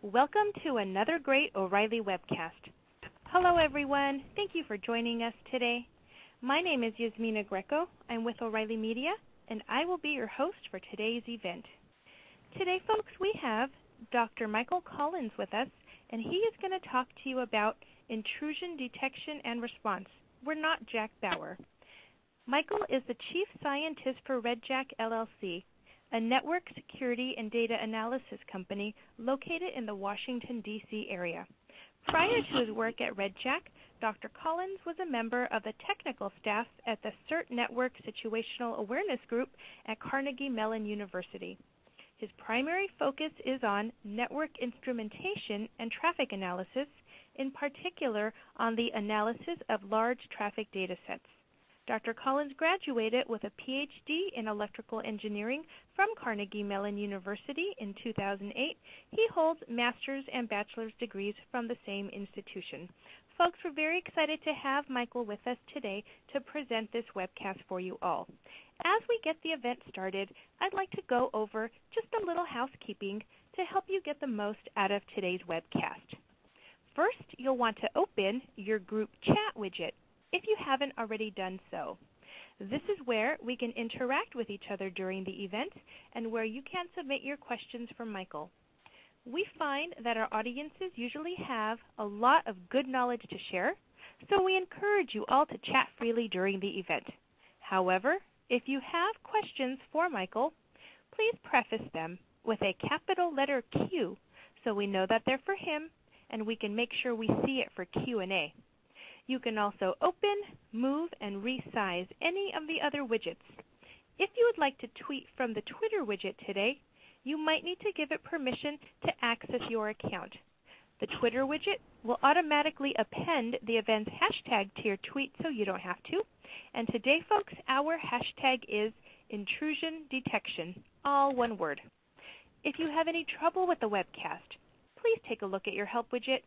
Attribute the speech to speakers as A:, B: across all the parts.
A: Welcome to another great O'Reilly webcast. Hello everyone, thank you for joining us today. My name is Yasmina Greco. I'm with O'Reilly Media, and I will be your host for today's event. Today, folks, we have Dr. Michael Collins with us, and he is going to talk to you about intrusion detection and response. We're not Jack Bauer. Michael is the Chief Scientist for RedJack LLC, a network security and data analysis company located in the Washington, D.C. area. Prior to his work at RedJack, Dr. Collins was a member of the technical staff at the CERT Network Situational Awareness Group at Carnegie Mellon University. His primary focus is on network instrumentation and traffic analysis, in particular on the analysis of large traffic datasets. Dr. Collins graduated with a Ph.D. in electrical engineering from Carnegie Mellon University in 2008. He holds master's and bachelor's degrees from the same institution. Folks, we're very excited to have Michael with us today to present this webcast for you all. As we get the event started, I'd like to go over just a little housekeeping to help you get the most out of today's webcast. First, you'll want to open your group chat widget if you haven't already done so. This is where we can interact with each other during the event and where you can submit your questions for Michael. We find that our audiences usually have a lot of good knowledge to share, so we encourage you all to chat freely during the event. However, if you have questions for Michael, please preface them with a capital letter Q so we know that they're for him and we can make sure we see it for Q&A. You can also open, move, and resize any of the other widgets. If you would like to tweet from the Twitter widget today, you might need to give it permission to access your account. The Twitter widget will automatically append the event's hashtag to your tweet so you don't have to. And today, folks, our hashtag is intrusion detection, all one word. If you have any trouble with the webcast, please take a look at your help widget.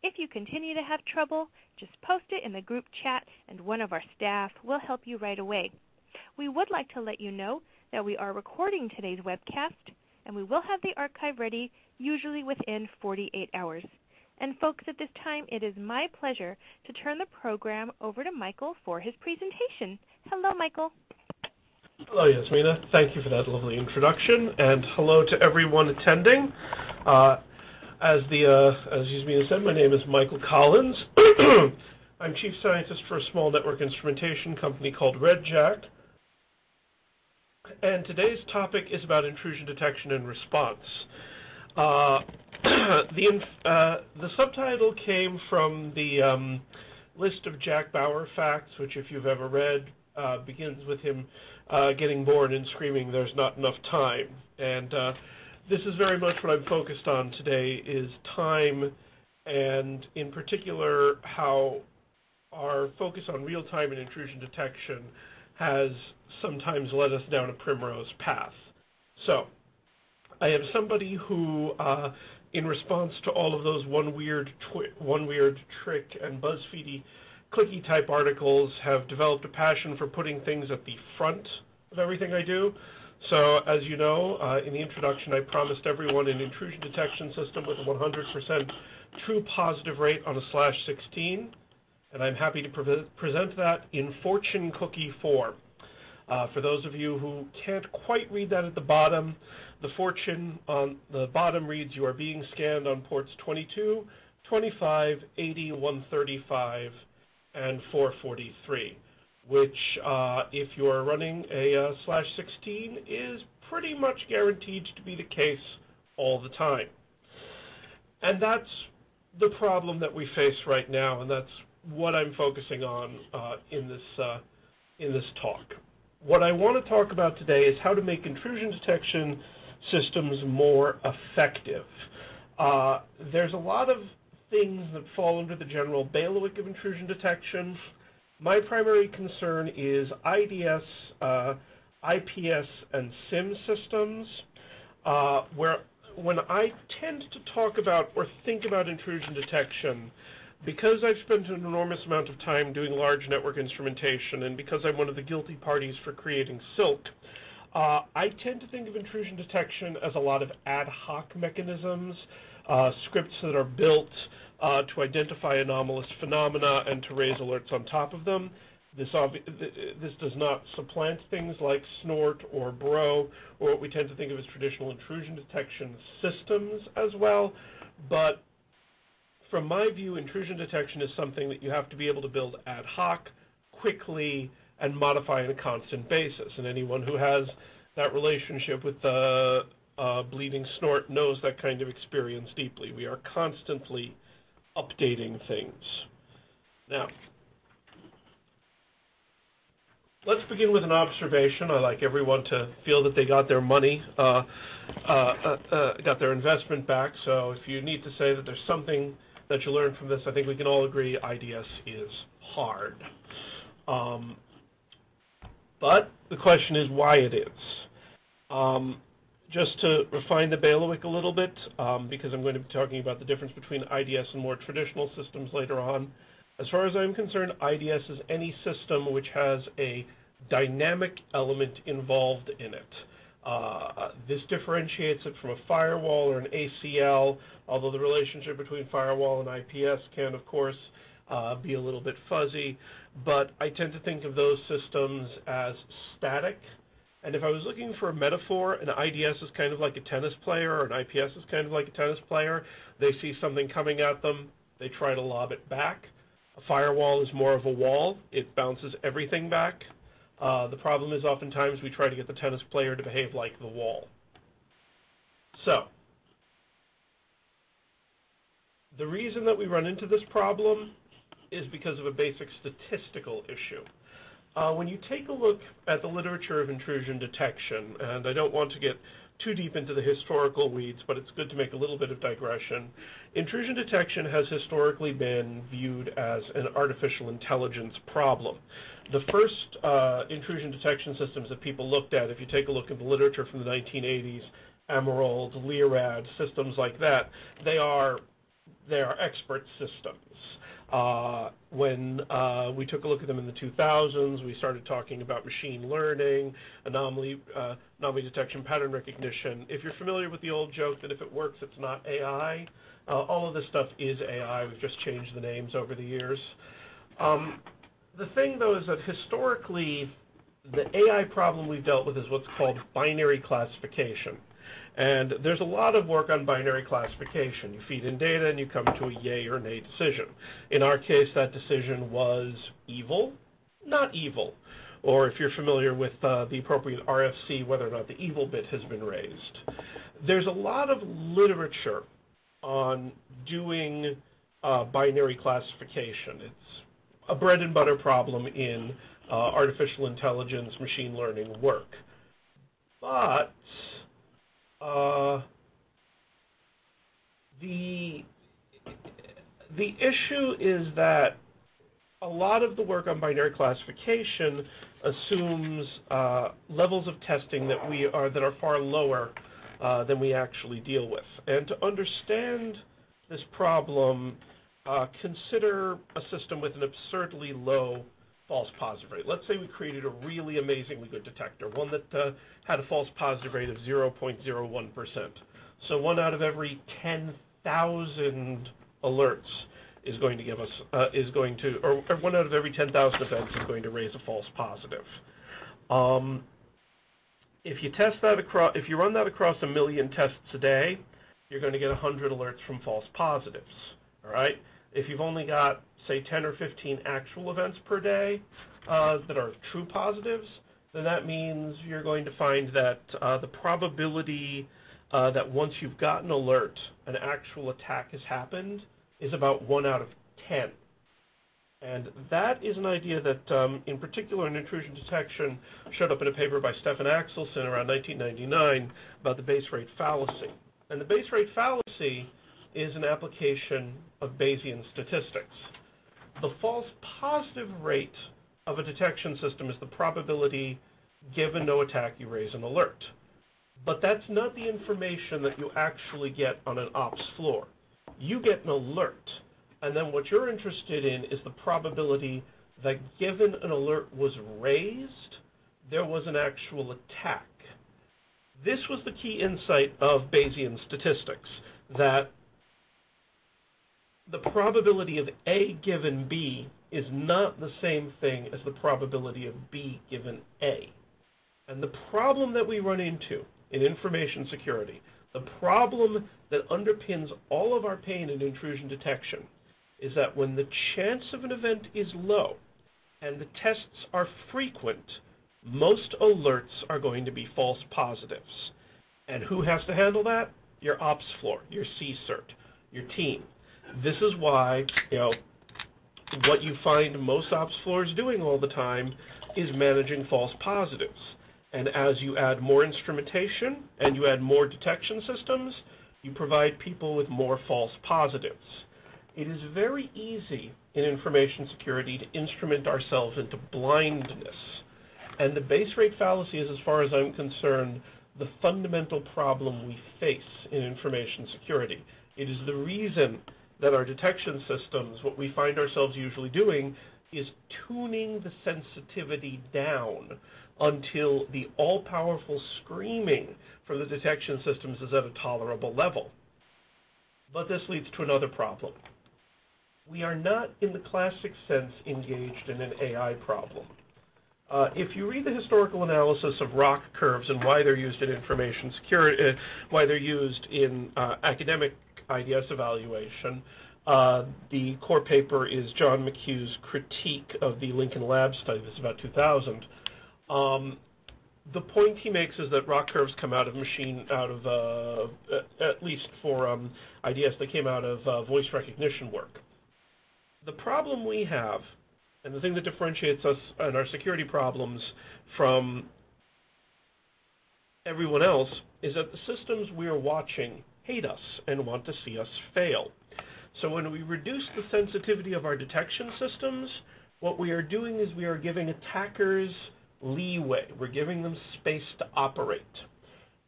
A: If you continue to have trouble, just post it in the group chat and one of our staff will help you right away. We would like to let you know that we are recording today's webcast and we will have the archive ready usually within 48 hours. And folks, at this time, it is my pleasure to turn the program over to Michael for his presentation. Hello, Michael.
B: Hello, Yasmina. Thank you for that lovely introduction, and hello to everyone attending. As Yasmina said, my name is Michael Collins. I'm Chief Scientist for a small network instrumentation company called RedJack. And today's topic is about intrusion detection and response. The subtitle came from the list of Jack Bauer facts, which if you've ever read, begins with him getting bored and screaming, "There's not enough time." And this is very much what I'm focused on today, is time, and in particular how our focus on real-time and intrusion detection has sometimes led us down a primrose path. So I am somebody who, in response to all of those one weird trick and BuzzFeedy clicky type articles, have developed a passion for putting things at the front of everything I do. So, as you know, in the introduction, I promised everyone an intrusion detection system with a 100% true positive rate on a /16, and I'm happy to present that in fortune cookie form. For those of you who can't quite read that at the bottom, the fortune on the bottom reads, "You are being scanned on ports 22, 25, 80, 135, and 443. Which, if you're running a /16, is pretty much guaranteed to be the case all the time. And that's the problem that we face right now, and that's what I'm focusing on in this talk. What I want to talk about today is how to make intrusion detection systems more effective. There's a lot of things that fall under the general bailiwick of intrusion detection. My primary concern is IDS, IPS, and SIM systems, where when I tend to talk about or think about intrusion detection, because I've spent an enormous amount of time doing large network instrumentation, and because I'm one of the guilty parties for creating Silk, I tend to think of intrusion detection as a lot of ad hoc mechanisms, scripts that are built to identify anomalous phenomena and to raise alerts on top of them. This does not supplant things like snort or bro, or what we tend to think of as traditional intrusion detection systems as well. But from my view, intrusion detection is something that you have to be able to build ad hoc, quickly, and modify on a constant basis. And anyone who has that relationship with the bleeding snort knows that kind of experience deeply. We are constantly updating things. Now, let's begin with an observation. I like everyone to feel that they got their money, got their investment back. So if you need to say that there's something that you learned from this, I think we can all agree IDS is hard. But the question is why it is. Just to refine the bailiwick a little bit, because I'm going to be talking about the difference between IDS and more traditional systems later on. As far as I'm concerned, IDS is any system which has a dynamic element involved in it. This differentiates it from a firewall or an ACL, although the relationship between firewall and IPS can, of course, be a little bit fuzzy. But I tend to think of those systems as static. And if I was looking for a metaphor, an IDS is kind of like a tennis player, or an IPS is kind of like a tennis player. They see something coming at them, they try to lob it back. A firewall is more of a wall. It bounces everything back. The problem is oftentimes we try to get the tennis player to behave like the wall. So, the reason that we run into this problem is because of a basic statistical issue. When you take a look at the literature of intrusion detection, and I don't want to get too deep into the historical weeds, but it's good to make a little bit of digression. Intrusion detection has historically been viewed as an artificial intelligence problem. The first intrusion detection systems that people looked at, if you take a look at the literature from the 1980s, Emerald, Lyrad, systems like that, they are expert systems. When we took a look at them in the 2000s, we started talking about machine learning, anomaly detection, pattern recognition. If you're familiar with the old joke that if it works, it's not AI, all of this stuff is AI. We've just changed the names over the years. The thing, though, is that historically, the AI problem we've dealt with is what's called binary classification. And there's a lot of work on binary classification. You feed in data and you come to a yay or nay decision. In our case, that decision was evil, not evil. Or if you're familiar with the appropriate RFC, whether or not the evil bit has been raised. There's a lot of literature on doing binary classification. It's a bread and butter problem in artificial intelligence, machine learning work. But the issue is that a lot of the work on binary classification assumes levels of testing that are far lower than we actually deal with. And to understand this problem, consider a system with an absurdly low false positive rate. Let's say we created a really amazingly good detector, one that had a false positive rate of 0.01%. So 1 out of every 10,000 alerts is going to give us, or 1 out of every 10,000 events is going to raise a false positive. If you test that if you run that across 1 million tests a day, you're going to get 100 alerts from false positives. All right. If you've only got, say, 10 or 15 actual events per day that are true positives, then that means you're going to find that the probability that once you've gotten an alert, an actual attack has happened is about 1 out of 10. And that is an idea that, in particular in intrusion detection, showed up in a paper by Stefan Axelson around 1999 about the base rate fallacy. And the base rate fallacy is an application of Bayesian statistics. The false positive rate of a detection system is the probability, given no attack, you raise an alert. But that's not the information that you actually get on an ops floor. You get an alert, and then what you're interested in is the probability that given an alert was raised, there was an actual attack. This was the key insight of Bayesian statistics, that the probability of A given B is not the same thing as the probability of B given A. And the problem that we run into in information security, the problem that underpins all of our pain in intrusion detection, is that when the chance of an event is low and the tests are frequent, most alerts are going to be false positives. And who has to handle that? Your ops floor, your CERT, your team. This is why, what you find most ops floors doing all the time is managing false positives. And as you add more instrumentation and you add more detection systems, you provide people with more false positives. It is very easy in information security to instrument ourselves into blindness. And the base rate fallacy is, as far as I'm concerned, the fundamental problem we face in information security. It is the reason that our detection systems, what we find ourselves usually doing, is tuning the sensitivity down until the all-powerful screaming from the detection systems is at a tolerable level. But this leads to another problem. We are not, in the classic sense, engaged in an AI problem. If you read the historical analysis of ROC curves and why they're used in information security, why they're used in academic IDS evaluation, the core paper is John McHugh's critique of the Lincoln Lab study. This is about 2000. The point he makes is that ROC curves come out of at least for IDS, they came out of voice recognition work. The problem we have, and the thing that differentiates us and our security problems from everyone else, is that the systems we are watching hate us and want to see us fail. So when we reduce the sensitivity of our detection systems, what we are doing is we are giving attackers leeway. We're giving them space to operate.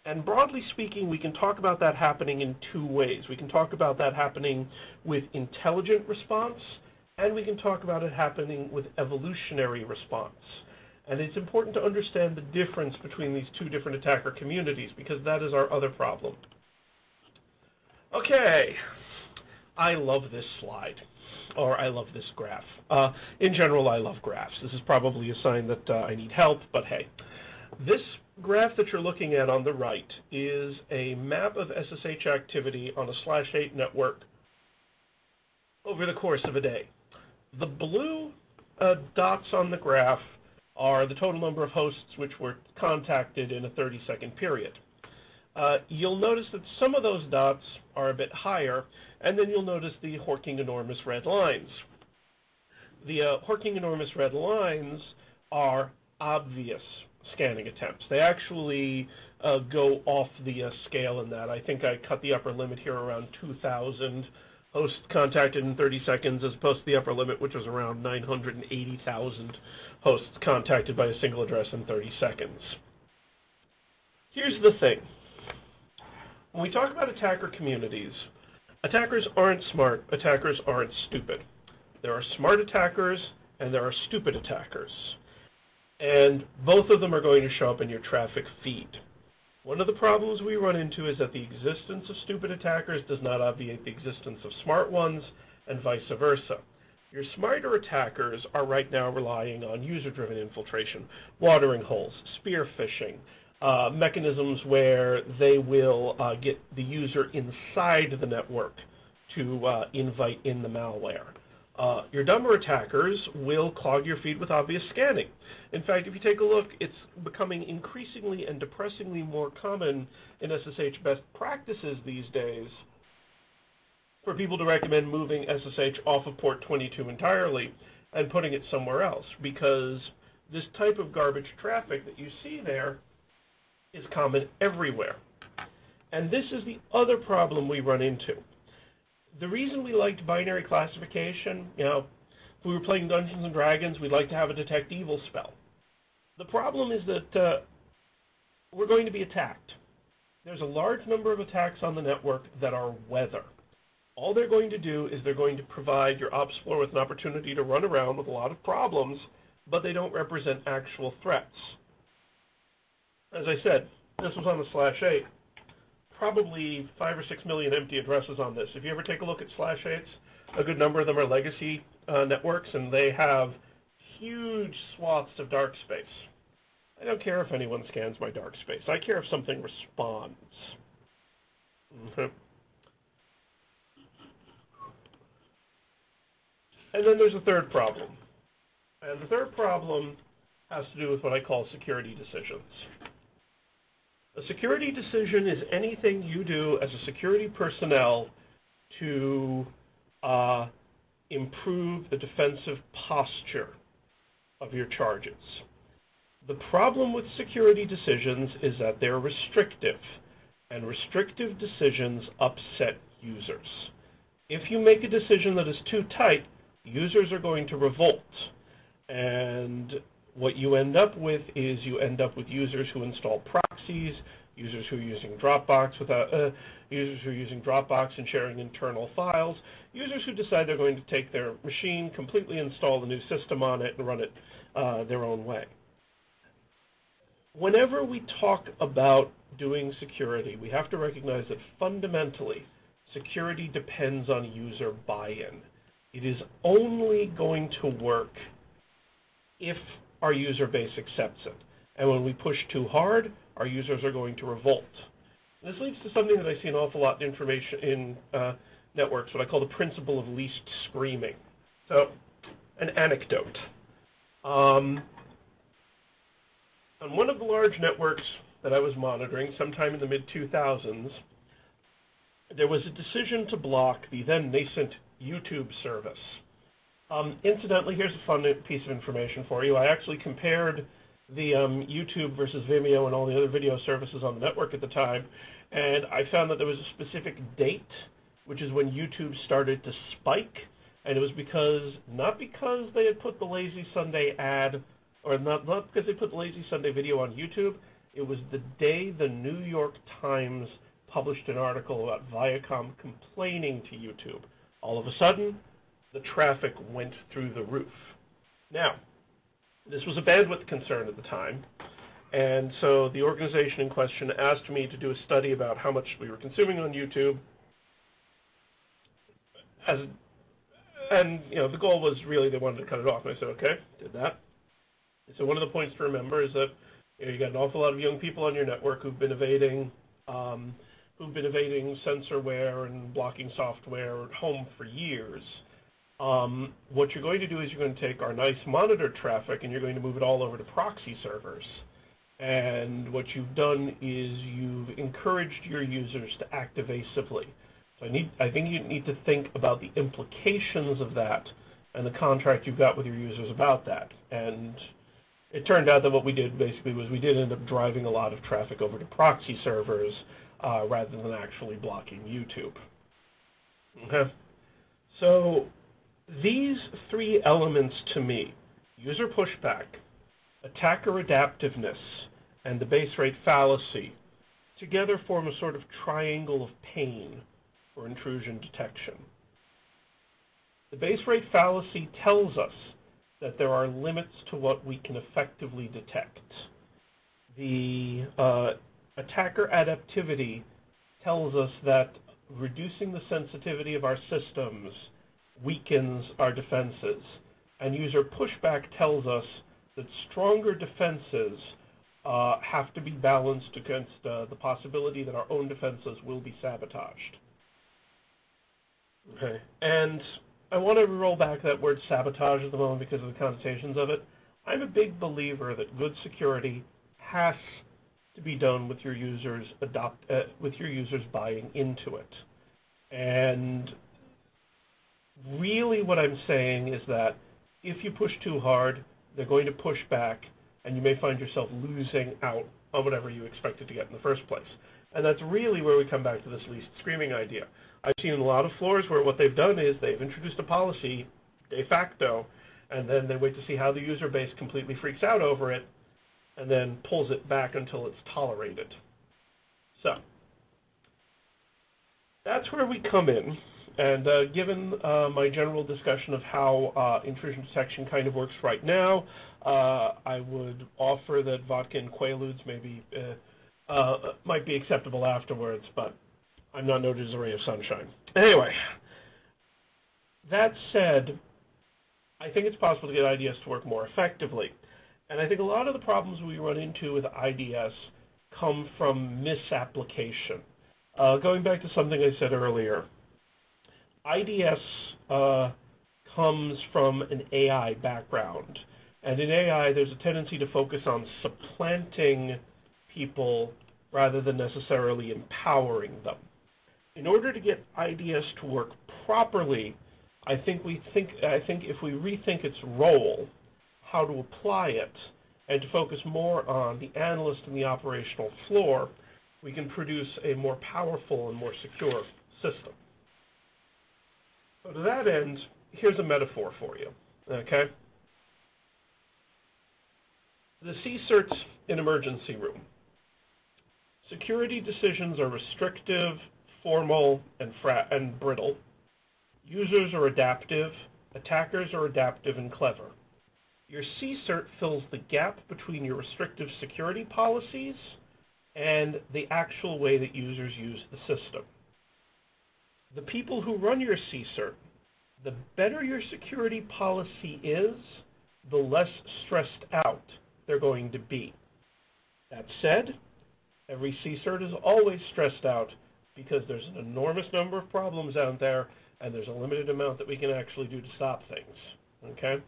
B: And broadly speaking, we can talk about that happening in two ways. We can talk about that happening with intelligent response, and we can talk about it happening with evolutionary response. And it's important to understand the difference between these two different attacker communities, because that is our other problem. Okay, I love this slide, or I love this graph. In general, I love graphs. This is probably a sign that I need help, but hey. This graph that you're looking at on the right is a map of SSH activity on a /8 network over the course of a day. The blue dots on the graph are the total number of hosts which were contacted in a 30-second period. You'll notice that some of those dots are a bit higher, and then you'll notice the horking enormous red lines. The horking enormous red lines are obvious scanning attempts. They actually go off the scale in that. I think I cut the upper limit here around 2,000 hosts contacted in 30 seconds as opposed to the upper limit, which was around 980,000 hosts contacted by a single address in 30 seconds. Here's the thing. When we talk about attacker communities, attackers aren't smart, attackers aren't stupid. There are smart attackers and there are stupid attackers. And both of them are going to show up in your traffic feed. One of the problems we run into is that the existence of stupid attackers does not obviate the existence of smart ones, and vice versa. Your smarter attackers are right now relying on user-driven infiltration, watering holes, spear phishing, mechanisms where they will get the user inside the network to invite in the malware. Your dumber attackers will clog your feed with obvious scanning. In fact, if you take a look, it's becoming increasingly and depressingly more common in SSH best practices these days for people to recommend moving SSH off of port 22 entirely and putting it somewhere else, because this type of garbage traffic that you see there is common everywhere. And this is the other problem we run into. The reason we liked binary classification, if we were playing Dungeons and Dragons, we'd like to have a detect evil spell. The problem is that we're going to be attacked. There's a large number of attacks on the network that are weather. All they're going to do is they're going to provide your ops floor with an opportunity to run around with a lot of problems, but they don't represent actual threats. As I said, this was on the /8, probably 5 or 6 million empty addresses on this. If you ever take a look at /8s, a good number of them are legacy networks, and they have huge swaths of dark space. I don't care if anyone scans my dark space. I care if something responds. And then there's a third problem. And the third problem has to do with what I call security decisions. A security decision is anything you do as a security personnel to improve the defensive posture of your charges. The problem with security decisions is that they're restrictive, and restrictive decisions upset users. If you make a decision that is too tight, users are going to revolt, and what you end up with is you end up with users who install proxies, users who are using Dropbox and sharing internal files, users who decide they're going to take their machine, completely install the new system on it, and run it their own way. Whenever we talk about doing security, we have to recognize that fundamentally, security depends on user buy-in. It is only going to work if our user base accepts it. And when we push too hard, our users are going to revolt. This leads to something that I see an awful lot in information in networks, what I call the principle of least screaming. So, an anecdote. On one of the large networks that I was monitoring, sometime in the mid-2000s, there was a decision to block the then nascent YouTube service. Incidentally, here's a fun piece of information for you. I actually compared the YouTube versus Vimeo and all the other video services on the network at the time, and I found that there was a specific date, which is when YouTube started to spike, and it was not because they had put the Lazy Sunday ad, or not because they put the Lazy Sunday video on YouTube. It was the day the New York Times published an article about Viacom complaining to YouTube. All of a sudden, the traffic went through the roof. Now, this was a bandwidth concern at the time, and so the organization in question asked me to do a study about how much we were consuming on YouTube. And the goal was really they wanted to cut it off. And I said, okay, did that. So one of the points to remember is that you got an awful lot of young people on your network who've been evading censorware and blocking software at home for years. What you're going to do is you're going to take our nice monitored traffic and you're going to move it all over to proxy servers. And what you've done is you've encouraged your users to act evasively. So I think you need to think about the implications of that and the contract you've got with your users about that. And it turned out that what we did basically was we did end up driving a lot of traffic over to proxy servers rather than actually blocking YouTube. Okay? So these three elements to me, user pushback, attacker adaptiveness, and the base rate fallacy, together form a sort of triangle of pain for intrusion detection. The base rate fallacy tells us that there are limits to what we can effectively detect. The attacker adaptivity tells us that reducing the sensitivity of our systems weakens our defenses. And user pushback tells us that stronger defenses have to be balanced against the possibility that our own defenses will be sabotaged. Okay, and I want to roll back that word sabotage at the moment because of the connotations of it. I'm a big believer that good security has to be done with your users buying into it. And really what I'm saying is that if you push too hard, they're going to push back, and you may find yourself losing out on whatever you expected to get in the first place. And that's really where we come back to this least screaming idea. I've seen a lot of floors where what they've done is they've introduced a policy de facto, and then they wait to see how the user base completely freaks out over it, and then pulls it back until it's tolerated. So that's where we come in. And given my general discussion of how intrusion detection kind of works right now, I would offer that vodka and Quaaludes maybe might be acceptable afterwards, but I'm not noted as a ray of sunshine. Anyway, that said, I think it's possible to get IDS to work more effectively. And I think a lot of the problems we run into with IDS come from misapplication. Going back to something I said earlier, IDS comes from an AI background. And in AI, there's a tendency to focus on supplanting people rather than necessarily empowering them. In order to get IDS to work properly, I think if we rethink its role, how to apply it, and to focus more on the analyst and the operational floor, we can produce a more powerful and more secure system. So to that end, here's a metaphor for you, okay? The CERT's an emergency room. Security decisions are restrictive, formal, and brittle. Users are adaptive. Attackers are adaptive and clever. Your CERT fills the gap between your restrictive security policies and the actual way that users use the system. The people who run your CERT, the better your security policy is, the less stressed out they're going to be. That said, every CERT is always stressed out because there's an enormous number of problems out there and there's a limited amount that we can actually do to stop things, okay?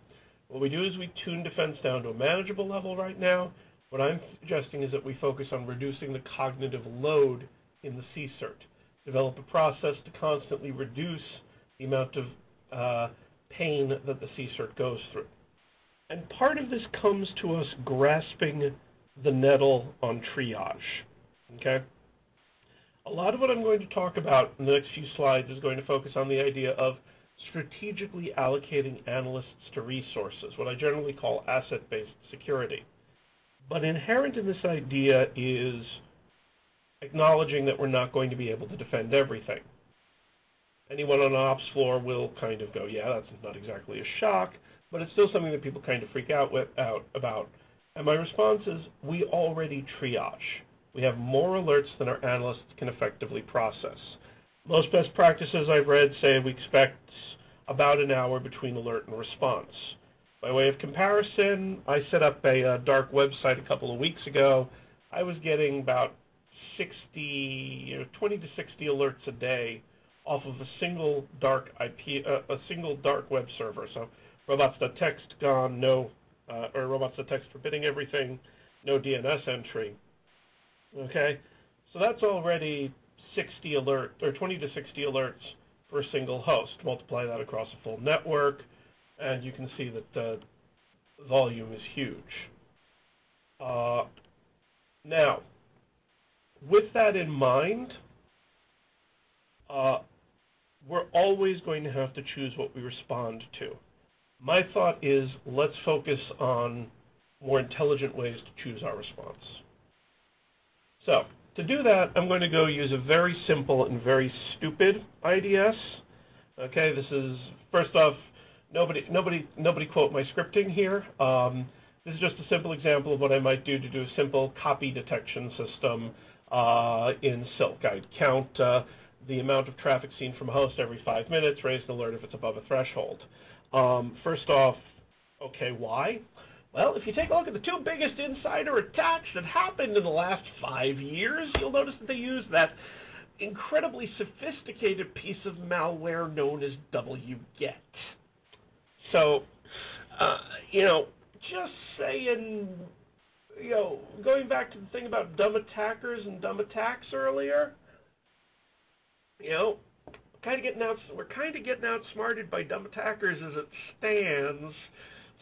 B: What we do is we tune defense down to a manageable level right now. What I'm suggesting is that we focus on reducing the cognitive load in the CERT. Develop a process to constantly reduce the amount of pain that the CERT goes through. And part of this comes to us grasping the nettle on triage, okay? A lot of what I'm going to talk about in the next few slides is going to focus on the idea of strategically allocating analysts to resources, what I generally call asset-based security. But inherent in this idea is acknowledging that we're not going to be able to defend everything. Anyone on an ops floor will kind of go, yeah, that's not exactly a shock, but it's still something that people kind of freak out about. And my response is, we already triage. We have more alerts than our analysts can effectively process. Most best practices I've read say we expect about an hour between alert and response. By way of comparison, I set up a dark website a couple of weeks ago. I was getting about 20 to 60 alerts a day off of a single dark web server. So robots.txt gone, or robots.txt forbidding everything, no DNS entry. Okay, so that's already 20 to 60 alerts for a single host. Multiply that across a full network, and you can see that the volume is huge. Now, with that in mind, we're always going to have to choose what we respond to. My thought is, let's focus on more intelligent ways to choose our response. So, to do that, I'm going to go use a very simple and very stupid IDS. Okay, this is, first off, nobody quote my scripting here. This is just a simple example of what I might do to do a simple copy detection system in Silk. I'd count the amount of traffic seen from a host every 5 minutes, raise an alert if it's above a threshold. First off, okay, why? Well, if you take a look at the two biggest insider attacks that happened in the last 5 years, you'll notice that they used that incredibly sophisticated piece of malware known as wget. So, just saying, going back to the thing about dumb attackers and dumb attacks earlier, we're kind of getting outsmarted by dumb attackers as it stands.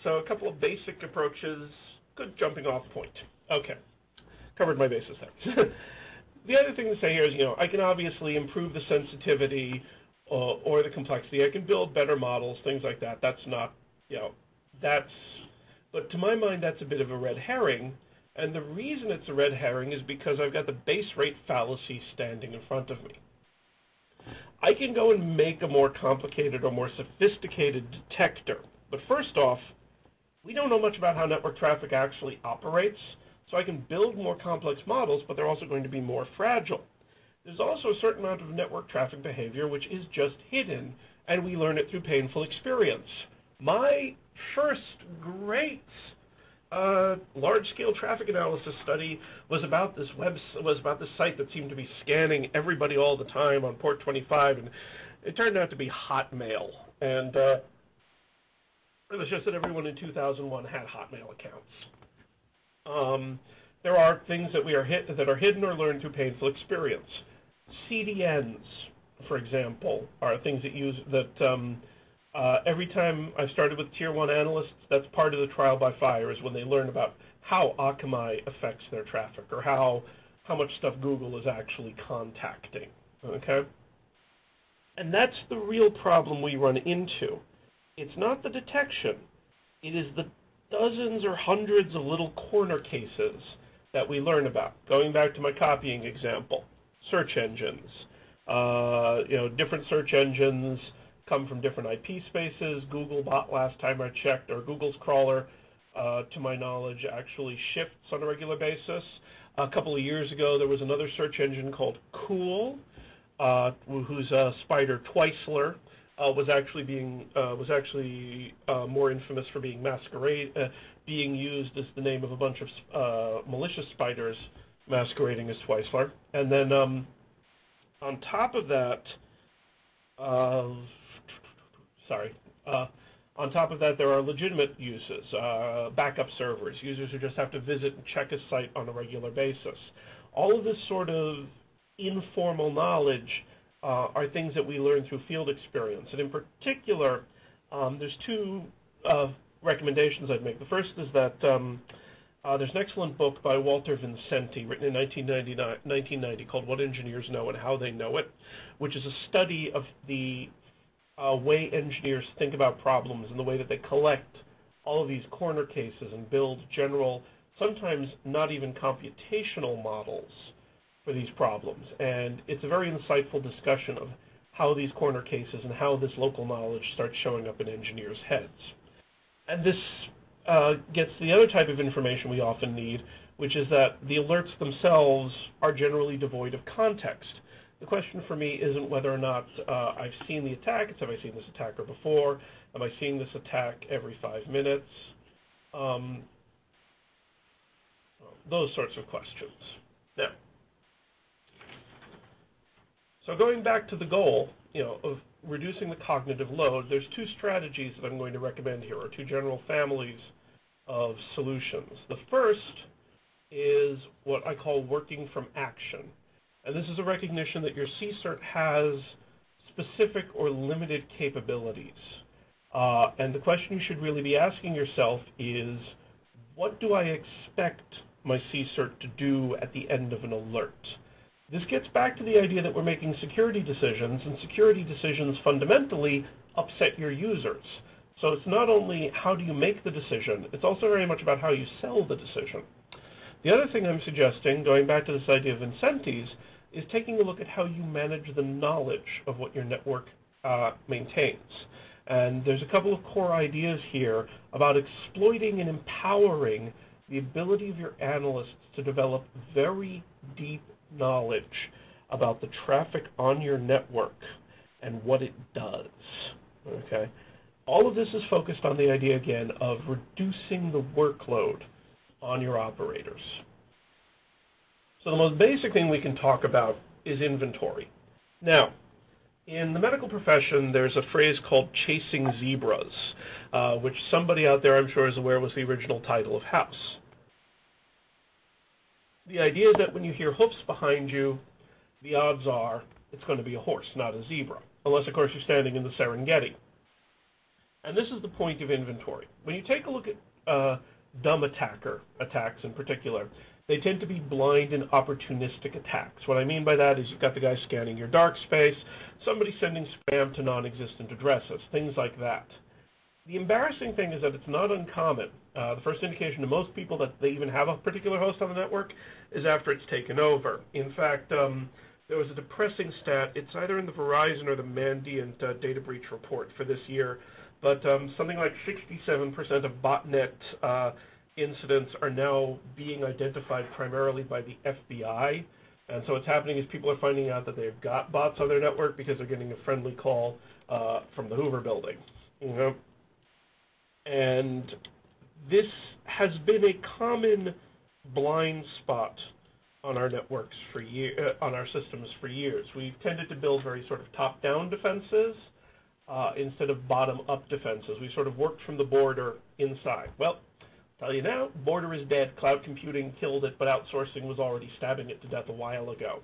B: So a couple of basic approaches, good jumping off point. Okay, covered my bases there. The other thing to say here is, I can obviously improve the sensitivity or the complexity. I can build better models, things like that. That's not, but to my mind, that's a bit of a red herring. And the reason it's a red herring is because I've got the base rate fallacy standing in front of me. I can go and make a more complicated or more sophisticated detector. But first off, we don't know much about how network traffic actually operates, So I can build more complex models, but they're also going to be more fragile. There's also a certain amount of network traffic behavior which is just hidden, and we learn it through painful experience. My first great large-scale traffic analysis study was about this site that seemed to be scanning everybody all the time on port 25, and it turned out to be Hotmail. And it was just that everyone in 2001 had Hotmail accounts. There are things that that are hidden or learned through painful experience. CDNs, for example, are things that every time I've started with Tier 1 analysts, that's part of the trial by fire, is when they learn about how Akamai affects their traffic, or how much stuff Google is actually contacting, okay? And that's the real problem we run into. It's not the detection. It is the dozens or hundreds of little corner cases that we learn about. Going back to my copying example, search engines. Different search engines come from different IP spaces. Googlebot, last time I checked, or Google's crawler, to my knowledge, actually shifts on a regular basis. A couple of years ago, there was another search engine called Cool, whose spider Twiceler was actually more infamous for being being used as the name of a bunch of malicious spiders masquerading as Twiceler. And then on top of that, there are legitimate uses, backup servers, users who just have to visit and check a site on a regular basis. All of this sort of informal knowledge are things that we learn through field experience. And in particular, there's two recommendations I'd make. The first is that there's an excellent book by Walter Vincenti, written in 1990, called What Engineers Know and How They Know It, which is a study of the way engineers think about problems and the way that they collect all of these corner cases and build general, sometimes not even computational models for these problems. And it's a very insightful discussion of how these corner cases and how this local knowledge starts showing up in engineers' heads. And this gets the other type of information we often need, which is that the alerts themselves are generally devoid of context. The question for me isn't whether or not I've seen the attack, it's have I seen this attacker before, am I seeing this attack every 5 minutes, those sorts of questions. Now, so going back to the goal, of reducing the cognitive load, there's two strategies that I'm going to recommend here, or two general families of solutions. The first is what I call working from action. And this is a recognition that your CERT has specific or limited capabilities. And the question you should really be asking yourself is, what do I expect my CERT to do at the end of an alert? This gets back to the idea that we're making security decisions, and security decisions fundamentally upset your users. So it's not only how do you make the decision, it's also very much about how you sell the decision. The other thing I'm suggesting, going back to this idea of Vincenti's, is taking a look at how you manage the knowledge of what your network maintains. And there's a couple of core ideas here about exploiting and empowering the ability of your analysts to develop very deep knowledge about the traffic on your network and what it does. Okay? All of this is focused on the idea, again, of reducing the workload on your operators. So the most basic thing we can talk about is inventory. Now, in the medical profession, there's a phrase called chasing zebras, which somebody out there I'm sure is aware was the original title of House. The idea is that when you hear hoofs behind you, the odds are it's going to be a horse, not a zebra, unless, of course, you're standing in the Serengeti. And this is the point of inventory. When you take a look at dumb attacks in particular, they tend to be blind and opportunistic attacks. What I mean by that is you've got the guy scanning your dark space, somebody sending spam to non-existent addresses, things like that. The embarrassing thing is that it's not uncommon. The first indication to most people that they even have a particular host on the network is after it's taken over. In fact, there was a depressing stat. It's either in the Verizon or the Mandiant data breach report for this year, but something like 67% of botnet incidents are now being identified primarily by the FBI. And so what's happening is people are finding out that they've got bots on their network because they're getting a friendly call from the Hoover building. And this has been a common blind spot on our networks for on our systems for years. We've tended to build very sort of top-down defenses instead of bottom-up defenses. We sort of worked from the border inside. Well, I'll tell you now, border is dead. Cloud computing killed it, but outsourcing was already stabbing it to death a while ago.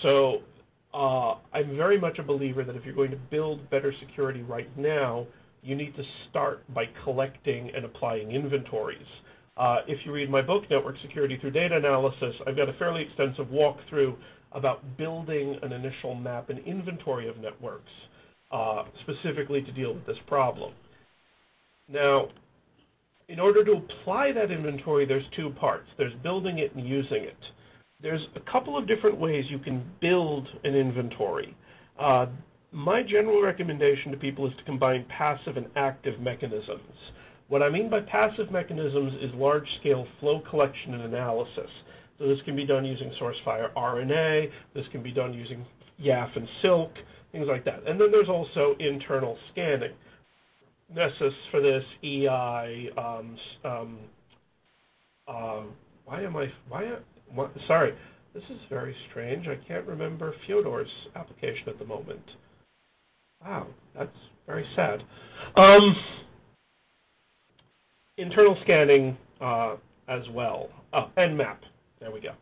B: So I'm very much a believer that if you're going to build better security right now, you need to start by collecting and applying inventories. If you read my book, Network Security Through Data Analysis, I've got a fairly extensive walkthrough about building an initial map and inventory of networks, specifically to deal with this problem. Now, in order to apply that inventory, there's two parts. There's building it and using it. There's a couple of different ways you can build an inventory. My general recommendation to people is to combine passive and active mechanisms. What I mean by passive mechanisms is large-scale flow collection and analysis. So this can be done using source-fire RNA. This can be done using YAF and Silk, things like that. And then there's also internal scanning. Nessus for this, EI, sorry, this is very strange. I can't remember Fyodor's application at the moment. Wow, that's very sad. Internal scanning as well. Oh, and map. There we go.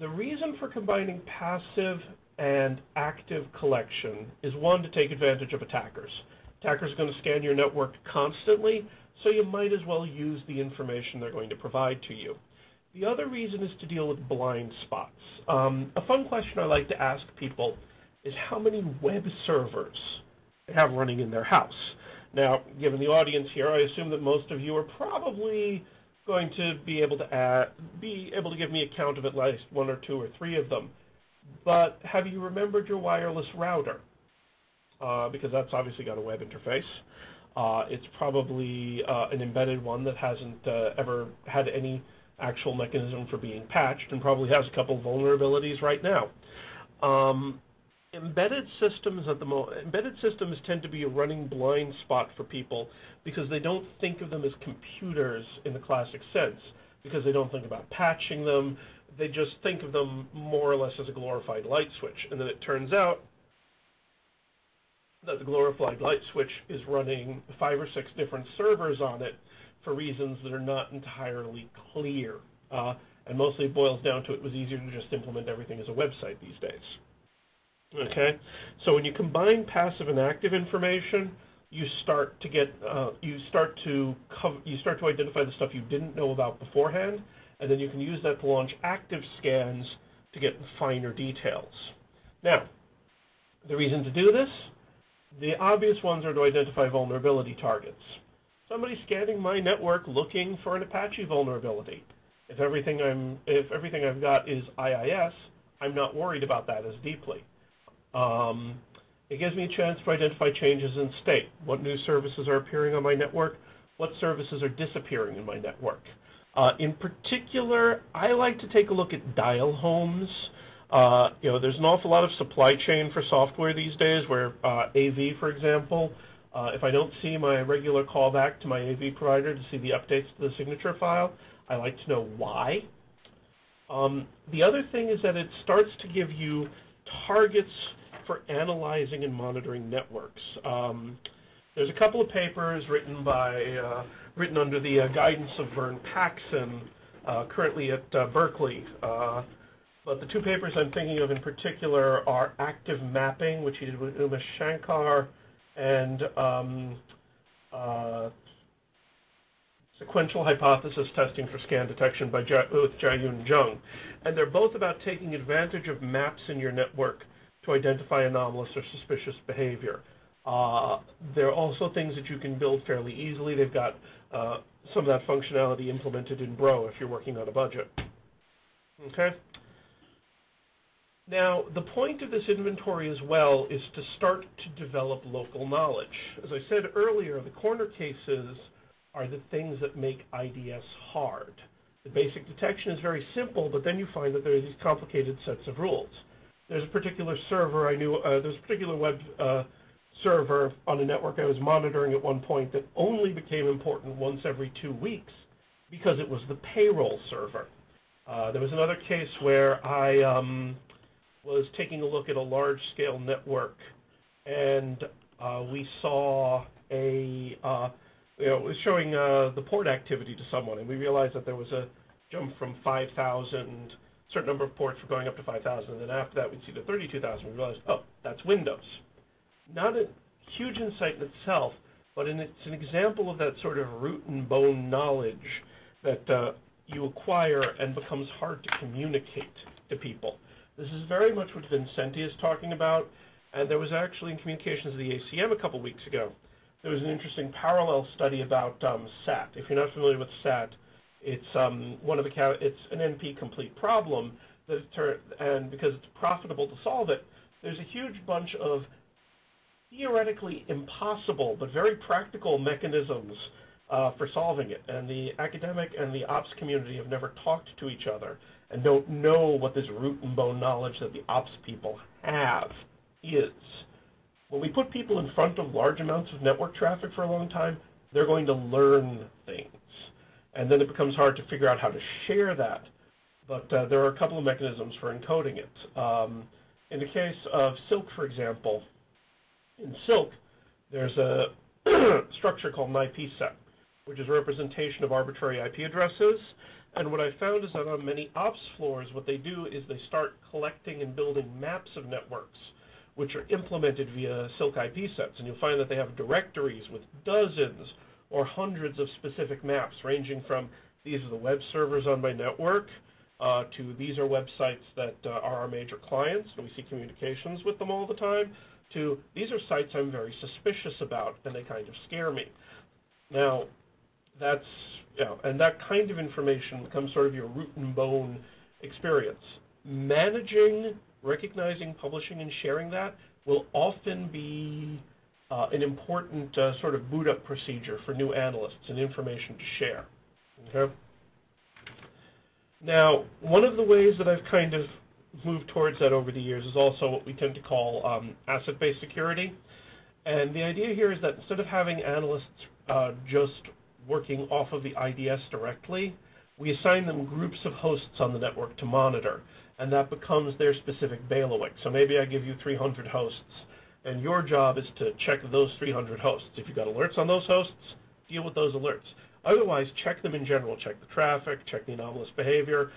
B: The reason for combining passive and active collection is, one, to take advantage of attackers. Attackers are going to scan your network constantly, so you might as well use the information they're going to provide to you. The other reason is to deal with blind spots. A fun question I like to ask people is how many web servers they have running in their house. Now, given the audience here, I assume that most of you are probably going to be able to give me a count of at least one or two or three of them. But have you remembered your wireless router? Because that's obviously got a web interface. It's probably an embedded one that hasn't ever had any actual mechanism for being patched and probably has a couple of vulnerabilities right now. Embedded systems tend to be a running blind spot for people because they don't think of them as computers in the classic sense, because they don't think about patching them. They just think of them more or less as a glorified light switch. And then it turns out that the glorified light switch is running 5 or 6 different servers on it for reasons that are not entirely clear. And mostly it boils down to it was easier to just implement everything as a website these days. Okay, so when you combine passive and active information, you start to identify the stuff you didn't know about beforehand, and then you can use that to launch active scans to get finer details. Now, the reason to do this, the obvious ones are to identify vulnerability targets. Somebody's scanning my network looking for an Apache vulnerability. If everything I've got is IIS, I'm not worried about that as deeply. It gives me a chance to identify changes in state. What new services are appearing on my network? What services are disappearing in my network? In particular, I like to take a look at dial homes. There's an awful lot of supply chain for software these days where AV, for example, if I don't see my regular callback to my AV provider to see the updates to the signature file, I like to know why. The other thing is that it starts to give you targets for analyzing and monitoring networks. There's a couple of papers written under the guidance of Vern Paxson, currently at Berkeley. But the two papers I'm thinking of in particular are Active Mapping, which he did with Umesh Shankar, and Sequential Hypothesis Testing for Scan Detection with Jae-Yoon Jung. And they're both about taking advantage of maps in your network to identify anomalous or suspicious behavior. There are also things that you can build fairly easily. They've got some of that functionality implemented in Bro if you're working on a budget. Okay? Now, the point of this inventory as well is to start to develop local knowledge. As I said earlier, the corner cases are the things that make IDS hard. The basic detection is very simple, but then you find that there are these complicated sets of rules. There's a particular server I knew, there's a particular web server on a network I was monitoring at one point that only became important once every 2 weeks because it was the payroll server. There was another case where I was taking a look at a large-scale network, and we saw it was showing the port activity to someone, and we realized that there was a jump from 5,000, certain number of ports were going up to 5,000, and then after that we'd see to 32,000. We realized, oh, that's Windows. Not a huge insight in itself, but it's an example of that sort of root and bone knowledge that you acquire and becomes hard to communicate to people. This is very much what Vincenti is talking about, and there was actually in Communications of the ACM a couple weeks ago, there was an interesting parallel study about SAT. If you're not familiar with SAT, it's it's an NP-complete problem, and because it's profitable to solve it, there's a huge bunch of theoretically impossible but very practical mechanisms for solving it. And the academic and the ops community have never talked to each other and don't know what this root and bone knowledge that the ops people have is. When we put people in front of large amounts of network traffic for a long time, they're going to learn things. And then it becomes hard to figure out how to share that. But there are a couple of mechanisms for encoding it. In the case of Silk, for example, in Silk, there's a structure called an IP set, which is a representation of arbitrary IP addresses. And what I found is that on many ops floors, what they do is they start collecting and building maps of networks, which are implemented via Silk IP sets. And you'll find that they have directories with dozens or hundreds of specific maps, ranging from these are the web servers on my network, to these are websites that are our major clients, and we see communications with them all the time, to these are sites I'm very suspicious about, and they kind of scare me. Now, that's, and that kind of information becomes sort of your root and bone experience. Managing, recognizing, publishing, and sharing that will often be an important sort of boot-up procedure for new analysts and information to share. Okay? Now, one of the ways that I've kind of moved towards that over the years is also what we tend to call asset-based security. And the idea here is that instead of having analysts just working off of the IDS directly, we assign them groups of hosts on the network to monitor, and that becomes their specific bailiwick. So maybe I give you 300 hosts, and your job is to check those 300 hosts. If you've got alerts on those hosts, deal with those alerts. Otherwise, check them in general. Check the traffic, check the anomalous behavior,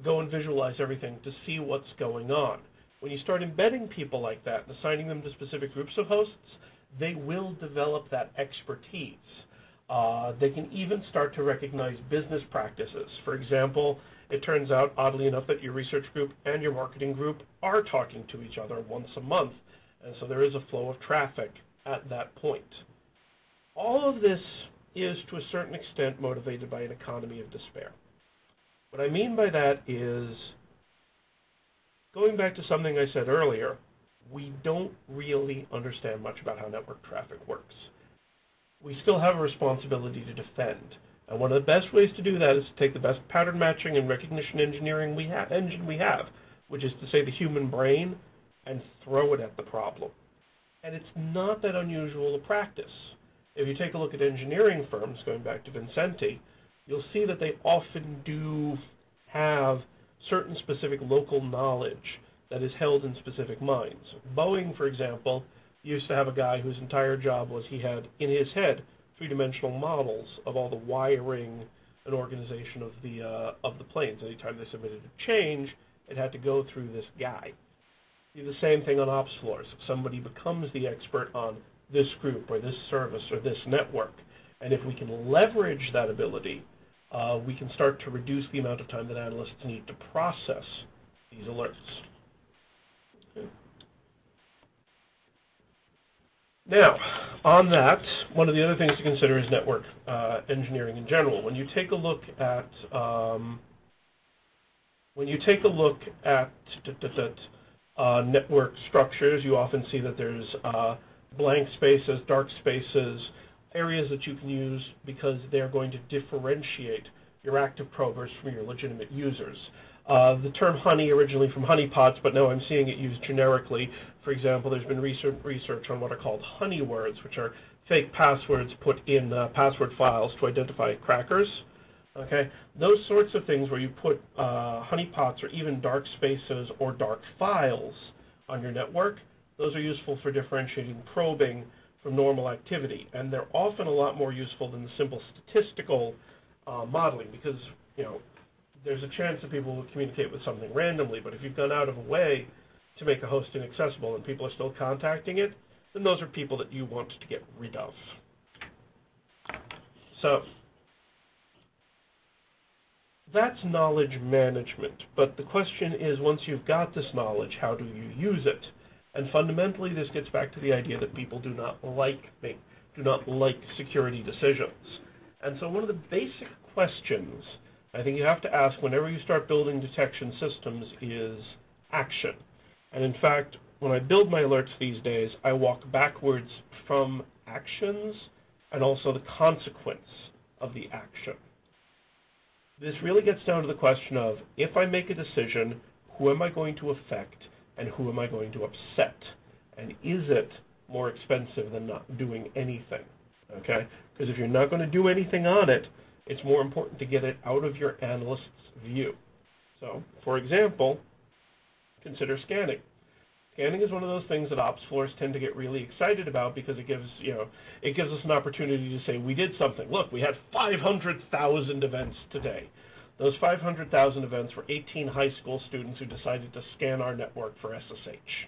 B: go and visualize everything to see what's going on. When you start embedding people like that and assigning them to specific groups of hosts, they will develop that expertise. They can even start to recognize business practices. For example, it turns out, oddly enough, that your research group and your marketing group are talking to each other once a month, and so there is a flow of traffic at that point. All of this is, to a certain extent, motivated by an economy of despair. What I mean by that is, going back to something I said earlier, we don't really understand much about how network traffic works. We still have a responsibility to defend. And one of the best ways to do that is to take the best pattern matching and recognition engineering engine we have, which is to say the human brain, and throw it at the problem. And it's not that unusual a practice. If you take a look at engineering firms, going back to Vincenti, you'll see that they often do have certain specific local knowledge that is held in specific minds. Boeing, for example, used to have a guy whose entire job was he had, in his head, three-dimensional models of all the wiring and organization of the planes. Anytime they submitted a change, it had to go through this guy. Do the same thing on ops floors. If somebody becomes the expert on this group or this service or this network, and if we can leverage that ability, we can start to reduce the amount of time that analysts need to process these alerts. Okay. Now, on that, one of the other things to consider is network engineering in general. When you take a look at network structures, you often see that there's blank spaces, dark spaces, areas that you can use because they're going to differentiate your active probers from your legitimate users. The term honey originally from honeypots, but now I'm seeing it used generically. For example, there's been research on what are called honey words, which are fake passwords put in password files to identify crackers. Okay, those sorts of things where you put honeypots or even dark spaces or dark files on your network, those are useful for differentiating probing from normal activity, and they're often a lot more useful than the simple statistical modeling, because there's a chance that people will communicate with something randomly, but if you've gone out of a way to make a host inaccessible and people are still contacting it, then those are people that you want to get rid of. So that's knowledge management, but the question is, once you've got this knowledge, how do you use it? And fundamentally, this gets back to the idea that people do not like security decisions. And so one of the basic questions I think you have to ask whenever you start building detection systems is action. And in fact, when I build my alerts these days, I walk backwards from actions and also the consequence of the action. This really gets down to the question of, if I make a decision, who am I going to affect and who am I going to upset? And is it more expensive than not doing anything? Okay? Because if you're not going to do anything on it, it's more important to get it out of your analyst's view. So, for example, consider scanning. Scanning is one of those things that ops floors tend to get really excited about because it gives us an opportunity to say, we did something. Look, we had 500,000 events today. Those 500,000 events were 18 high school students who decided to scan our network for SSH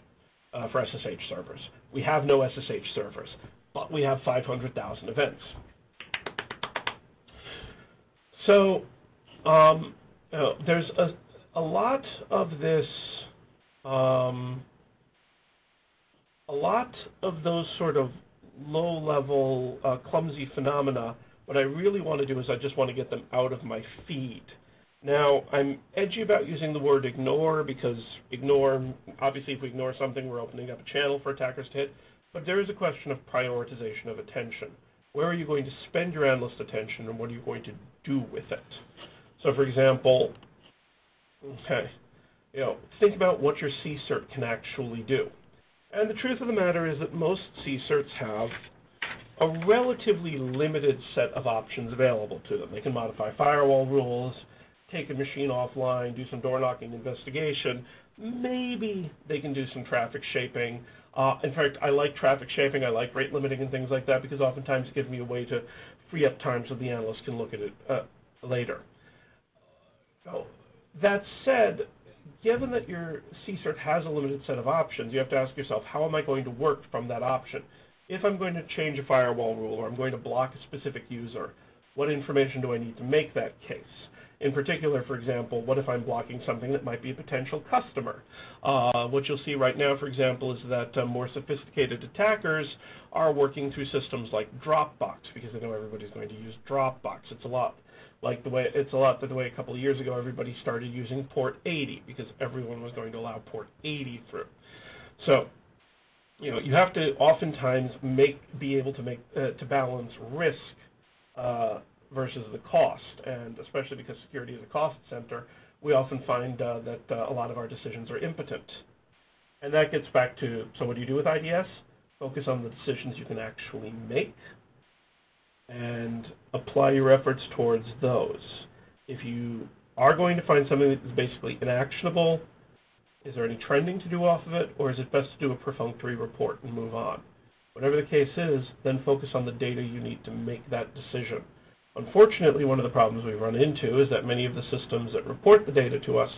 B: servers. We have no SSH servers, but we have 500,000 events. So there's a lot of this, a lot of those sort of low-level, clumsy phenomena. What I really want to do is I just want to get them out of my feed. Now, I'm edgy about using the word ignore because obviously if we ignore something, we're opening up a channel for attackers to hit. But there is a question of prioritization of attention. Where are you going to spend your analyst attention and what are you going to do with it? So for example, think about what your CERT can actually do. And the truth of the matter is that most CERTs have a relatively limited set of options available to them. They can modify firewall rules, take a machine offline, do some door knocking investigation. Maybe they can do some traffic shaping. In fact, I like traffic shaping. I like rate limiting and things like that because oftentimes it gives me a way to free up time so the analyst can look at it later. That said, given that your CERT has a limited set of options, you have to ask yourself, how am I going to work from that option? If I'm going to change a firewall rule or I'm going to block a specific user, what information do I need to make that case? In particular, for example, what if I'm blocking something that might be a potential customer? What you'll see right now, for example, is that more sophisticated attackers are working through systems like Dropbox because they know everybody's going to use Dropbox. It's a lot the way a couple of years ago everybody started using port 80 because everyone was going to allow port 80 through. So, you have to oftentimes be able to balance risk versus the cost, and especially because security is a cost center, we often find that a lot of our decisions are impotent. And that gets back to, so what do you do with IDS? Focus on the decisions you can actually make and apply your efforts towards those. If you are going to find something that is basically inactionable, is there any trending to do off of it, or is it best to do a perfunctory report and move on? Whatever the case is, then focus on the data you need to make that decision. Unfortunately, one of the problems we run into is that many of the systems that report the data to us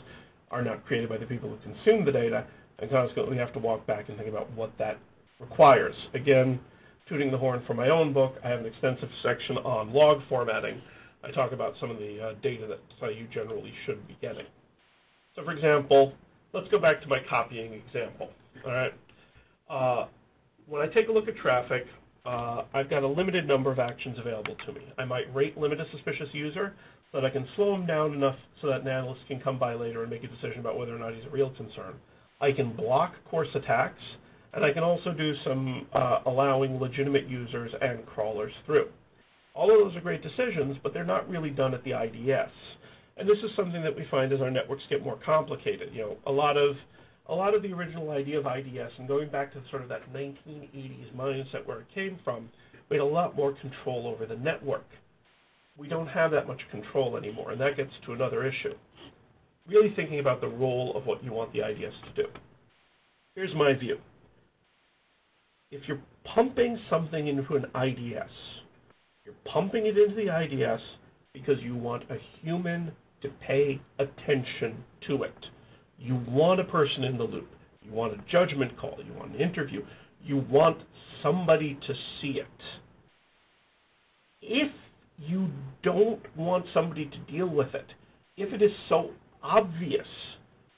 B: are not created by the people who consume the data, and consequently we have to walk back and think about what that requires. Again, tooting the horn for my own book, I have an extensive section on log formatting. I talk about some of the data that you generally should be getting. So for example, let's go back to my copying example. All right. When I take a look at traffic, I've got a limited number of actions available to me. I might rate limit a suspicious user so that I can slow him down enough so that an analyst can come by later and make a decision about whether or not he's a real concern. I can block course attacks, And I can also do some allowing legitimate users and crawlers through. All of those are great decisions, but they're not really done at the IDS. And this is something that we find as our networks get more complicated. A lot of the original idea of IDS, and going back to sort of that 1980s mindset where it came from, we had a lot more control over the network. We don't have that much control anymore, and that gets to another issue. Really thinking about the role of what you want the IDS to do. Here's my view. If you're pumping something into an IDS, you're pumping it into the IDS because you want a human to pay attention to it. You want a person in the loop. You want a judgment call. You want an interview. You want somebody to see it. If you don't want somebody to deal with it, if it is so obvious,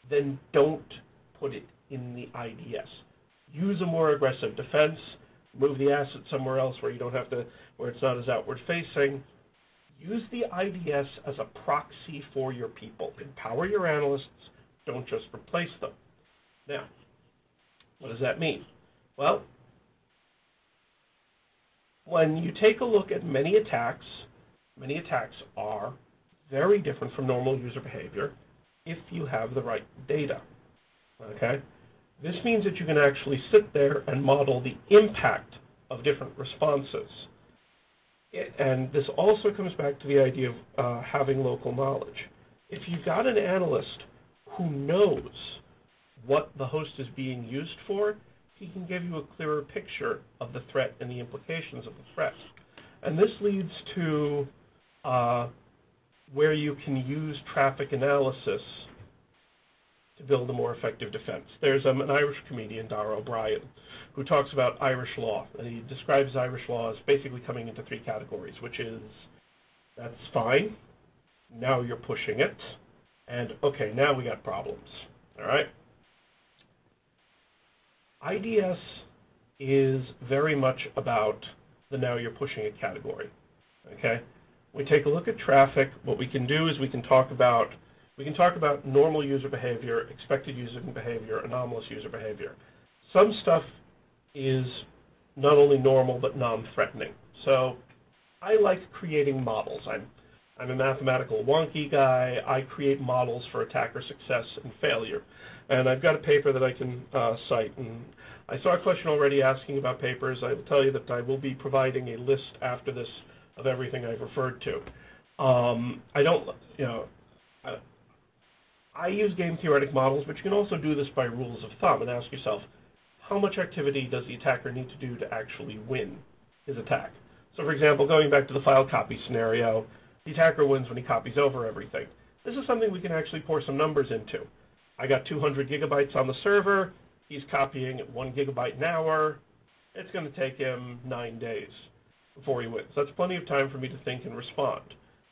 B: then don't put it in the IDS. Use a more aggressive defense. Move the asset somewhere else where you don't have to, where it's not as outward facing. Use the IDS as a proxy for your people. Empower your analysts. Don't just replace them. Now, what does that mean? Well, when you take a look at many attacks are very different from normal user behavior if you have the right data. Okay? This means that you can actually sit there and model the impact of different responses. And this also comes back to the idea of having local knowledge. If you've got an analyst who knows what the host is being used for, he can give you a clearer picture of the threat and the implications of the threat. And this leads to where you can use traffic analysis to build a more effective defense. There's an Irish comedian, Dara O'Brien, who talks about Irish law, and he describes Irish law as basically coming into three categories, which is, that's fine, now you're pushing it, and okay, now we got problems, all right? IDS is very much about the now you're pushing it category, okay? We take a look at traffic. What we can do is we can talk about normal user behavior, expected user behavior, anomalous user behavior. Some stuff is not only normal but non-threatening. So I like creating models. I'm a mathematical wonky guy. I create models for attacker success and failure. And I've got a paper that I can cite. And I saw a question already asking about papers. I will tell you that I will be providing a list after this of everything I've referred to. I use game theoretic models, but you can also do this by rules of thumb and ask yourself, how much activity does the attacker need to do to actually win his attack? So for example, going back to the file copy scenario, the attacker wins when he copies over everything. This is something we can actually pour some numbers into. I got 200 gigabytes on the server. He's copying at 1 gigabyte an hour. It's going to take him 9 days before he wins. That's plenty of time for me to think and respond.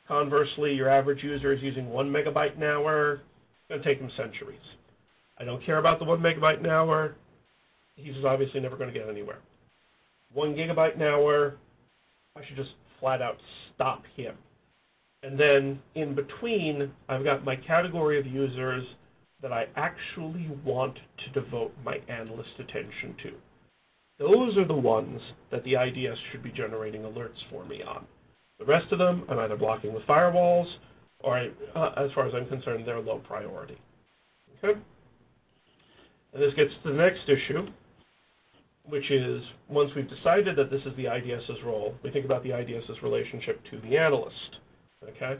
B: Conversely, your average user is using 1 megabyte an hour. It's going to take him centuries. I don't care about the 1 megabyte an hour. He's obviously never going to get anywhere. 1 gigabyte an hour, I should just flat out stop him. And then in between, I've got my category of users that I actually want to devote my analyst attention to. Those are the ones that the IDS should be generating alerts for me on. The rest of them, I'm either blocking with firewalls, or as far as I'm concerned, they're low priority. Okay? And this gets to the next issue, which is once we've decided that this is the IDS's role, we think about the IDS's relationship to the analyst. Okay?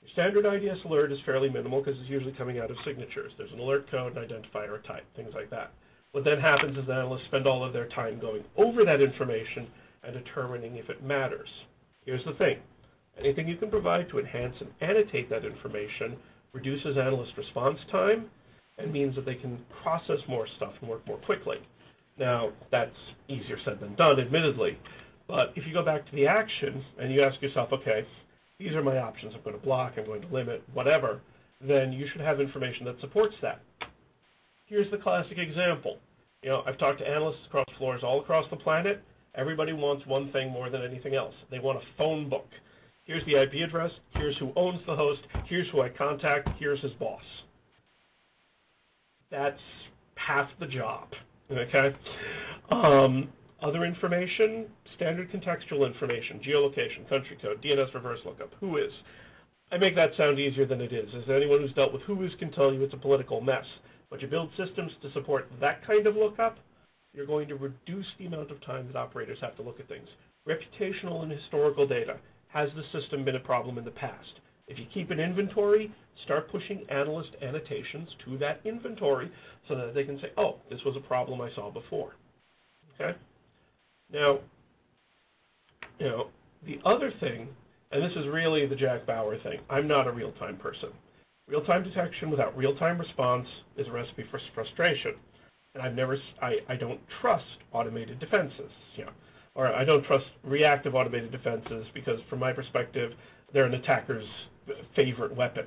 B: Your standard IDS alert is fairly minimal because it's usually coming out of signatures. There's an alert code, an identifier, a type, things like that. What then happens is the analysts spend all of their time going over that information and determining if it matters. Here's the thing. Anything you can provide to enhance and annotate that information reduces analyst response time and means that they can process more stuff and work more quickly. Now, that's easier said than done, admittedly. But if you go back to the action and you ask yourself, okay, these are my options. I'm going to block, I'm going to limit, whatever, then you should have information that supports that. Here's the classic example. I've talked to analysts across floors all across the planet. Everybody wants one thing more than anything else. They want a phone book. Here's the IP address. Here's who owns the host. Here's who I contact. Here's his boss. That's half the job. Okay. Other information, standard contextual information, geolocation, country code, DNS reverse lookup, who is. I make that sound easier than it is. As anyone who's dealt with who is can tell you, it's a political mess. But you build systems to support that kind of lookup, you're going to reduce the amount of time that operators have to look at things. Reputational and historical data. Has the system been a problem in the past? If you keep an inventory, start pushing analyst annotations to that inventory so that they can say, oh, this was a problem I saw before. Okay? Now, the other thing, and this is really the Jack Bauer thing, I'm not a real-time person. Real-time detection without real-time response is a recipe for frustration. And I don't trust automated defenses, or I don't trust reactive automated defenses because from my perspective, they're an attacker's favorite weapon.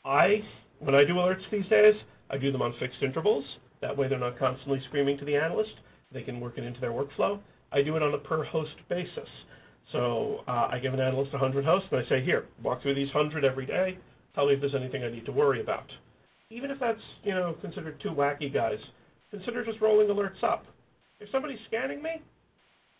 B: When I do alerts these days, I do them on fixed intervals. That way they're not constantly screaming to the analyst. They can work it into their workflow. I do it on a per host basis. So I give an analyst 100 hosts and I say, here, walk through these 100 every day. Tell me if there's anything I need to worry about. Even if that's, considered two wacky guys, consider just rolling alerts up. If somebody's scanning me,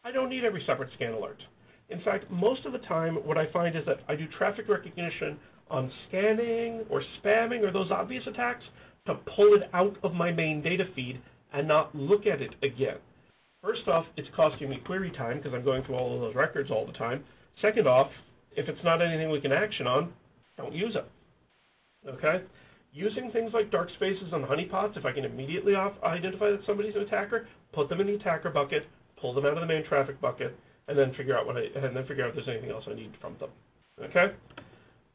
B: I don't need every separate scan alert. In fact, most of the time, what I find is that I do traffic recognition on scanning or spamming or those obvious attacks to pull it out of my main data feed and not look at it again. First off, it's costing me query time because I'm going through all of those records all the time. Second off, if it's not anything we can action on, don't use it. Okay? Using things like dark spaces and honeypots, if I can immediately identify that somebody's an attacker, put them in the attacker bucket, pull them out of the main traffic bucket, and then figure out if there's anything else I need from them. Okay?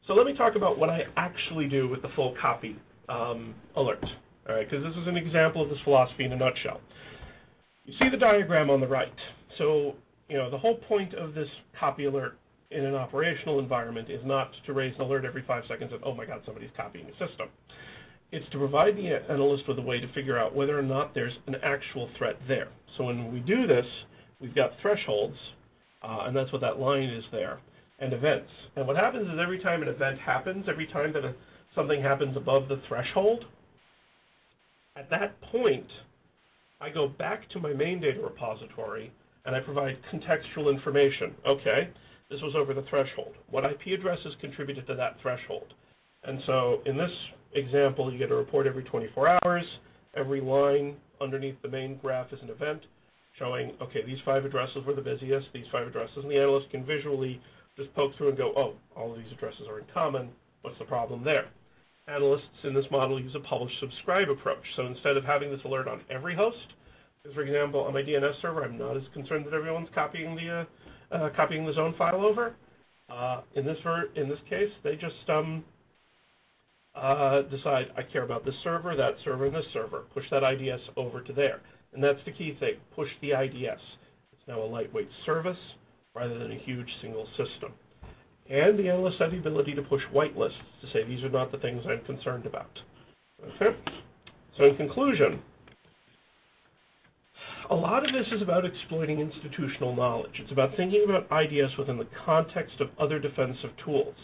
B: So let me talk about what I actually do with the full copy alert. All right, because this is an example of this philosophy in a nutshell. You see the diagram on the right. So, the whole point of this copy alert in an operational environment is not to raise an alert every 5 seconds of, oh my God, somebody's copying the system. It's to provide the analyst with a way to figure out whether or not there's an actual threat there. So when we do this, we've got thresholds, and that's what that line is there, and events. And what happens is every time an event happens, every time that something happens above the threshold, at that point, I go back to my main data repository and I provide contextual information. Okay, this was over the threshold. What IP addresses contributed to that threshold? And so in this example, you get a report every 24 hours. Every line underneath the main graph is an event showing, okay, these 5 addresses were the busiest, these 5 addresses, and the analyst can visually just poke through and go, oh, all of these addresses are in common. What's the problem there? Analysts in this model use a publish-subscribe approach. So instead of having this alert on every host, because for example, on my DNS server, I'm not as concerned that everyone's copying the zone file over. In this case, they just decide I care about this server, that server, and this server. Push that IDS over to there. And that's the key thing, push the IDS. It's now a lightweight service rather than a huge single system. And the analyst has the ability to push whitelists to say these are not the things I'm concerned about. Okay? So in conclusion, a lot of this is about exploiting institutional knowledge. It's about thinking about IDS within the context of other defensive tools.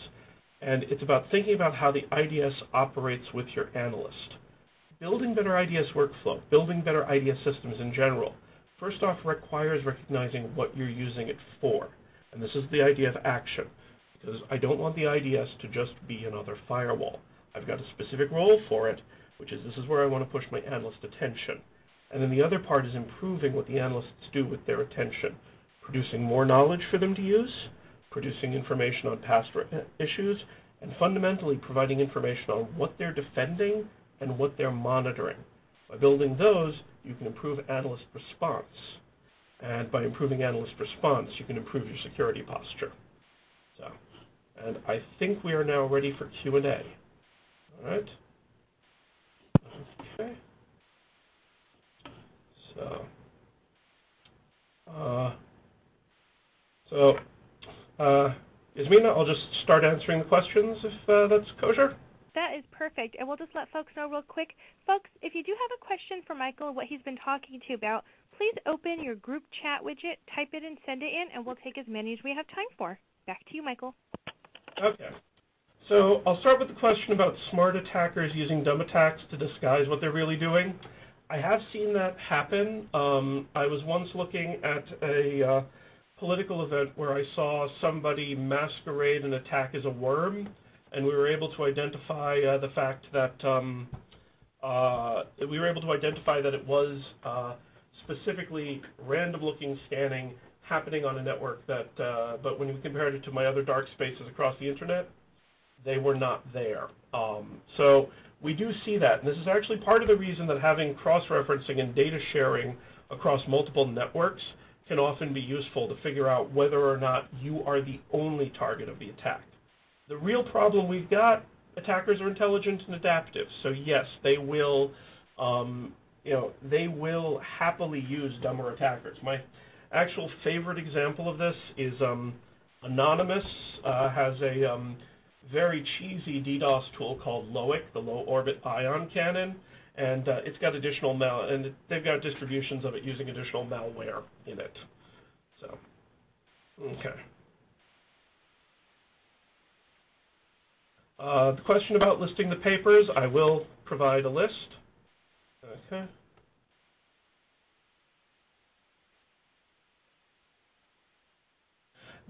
B: And it's about thinking about how the IDS operates with your analyst. Building better IDS workflow, building better IDS systems in general, first off requires recognizing what you're using it for. And this is the idea of action. Because I don't want the IDS to just be another firewall. I've got a specific role for it, which is this is where I want to push my analyst attention. And then the other part is improving what the analysts do with their attention, producing more knowledge for them to use, producing information on past issues, and fundamentally providing information on what they're defending and what they're monitoring. By building those, you can improve analyst response. And by improving analyst response, you can improve your security posture. So, and I think we are now ready for Q&A. All right? Okay. Yasmina, I'll just start answering the questions if that's kosher.
A: That is perfect. And we'll just let folks know real quick. Folks, if you do have a question for Michael and what he's been talking to you about, please open your group chat widget, type it in, send it in, and we'll take as many as we have time for. Back to you, Michael.
B: Okay. So I'll start with the question about smart attackers using dumb attacks to disguise what they're really doing. I have seen that happen. I was once looking at a political event where I saw somebody masquerade an attack as a worm, and we were able to identify the fact that it was specifically random-looking scanning happening on a network that, but when we compared it to my other dark spaces across the internet, they were not there. So we do see that, and this is actually part of the reason that having cross-referencing and data sharing across multiple networks can often be useful to figure out whether or not you are the only target of the attack. The real problem we've got, attackers are intelligent and adaptive, so yes, they will, they will happily use dumber attackers. My actual favorite example of this is Anonymous has a very cheesy DDoS tool called LOIC, the Low Orbit Ion Cannon, and it's got additional and they've got distributions of it using additional malware in it. So, okay. The question about listing the papers, I will provide a list. Okay.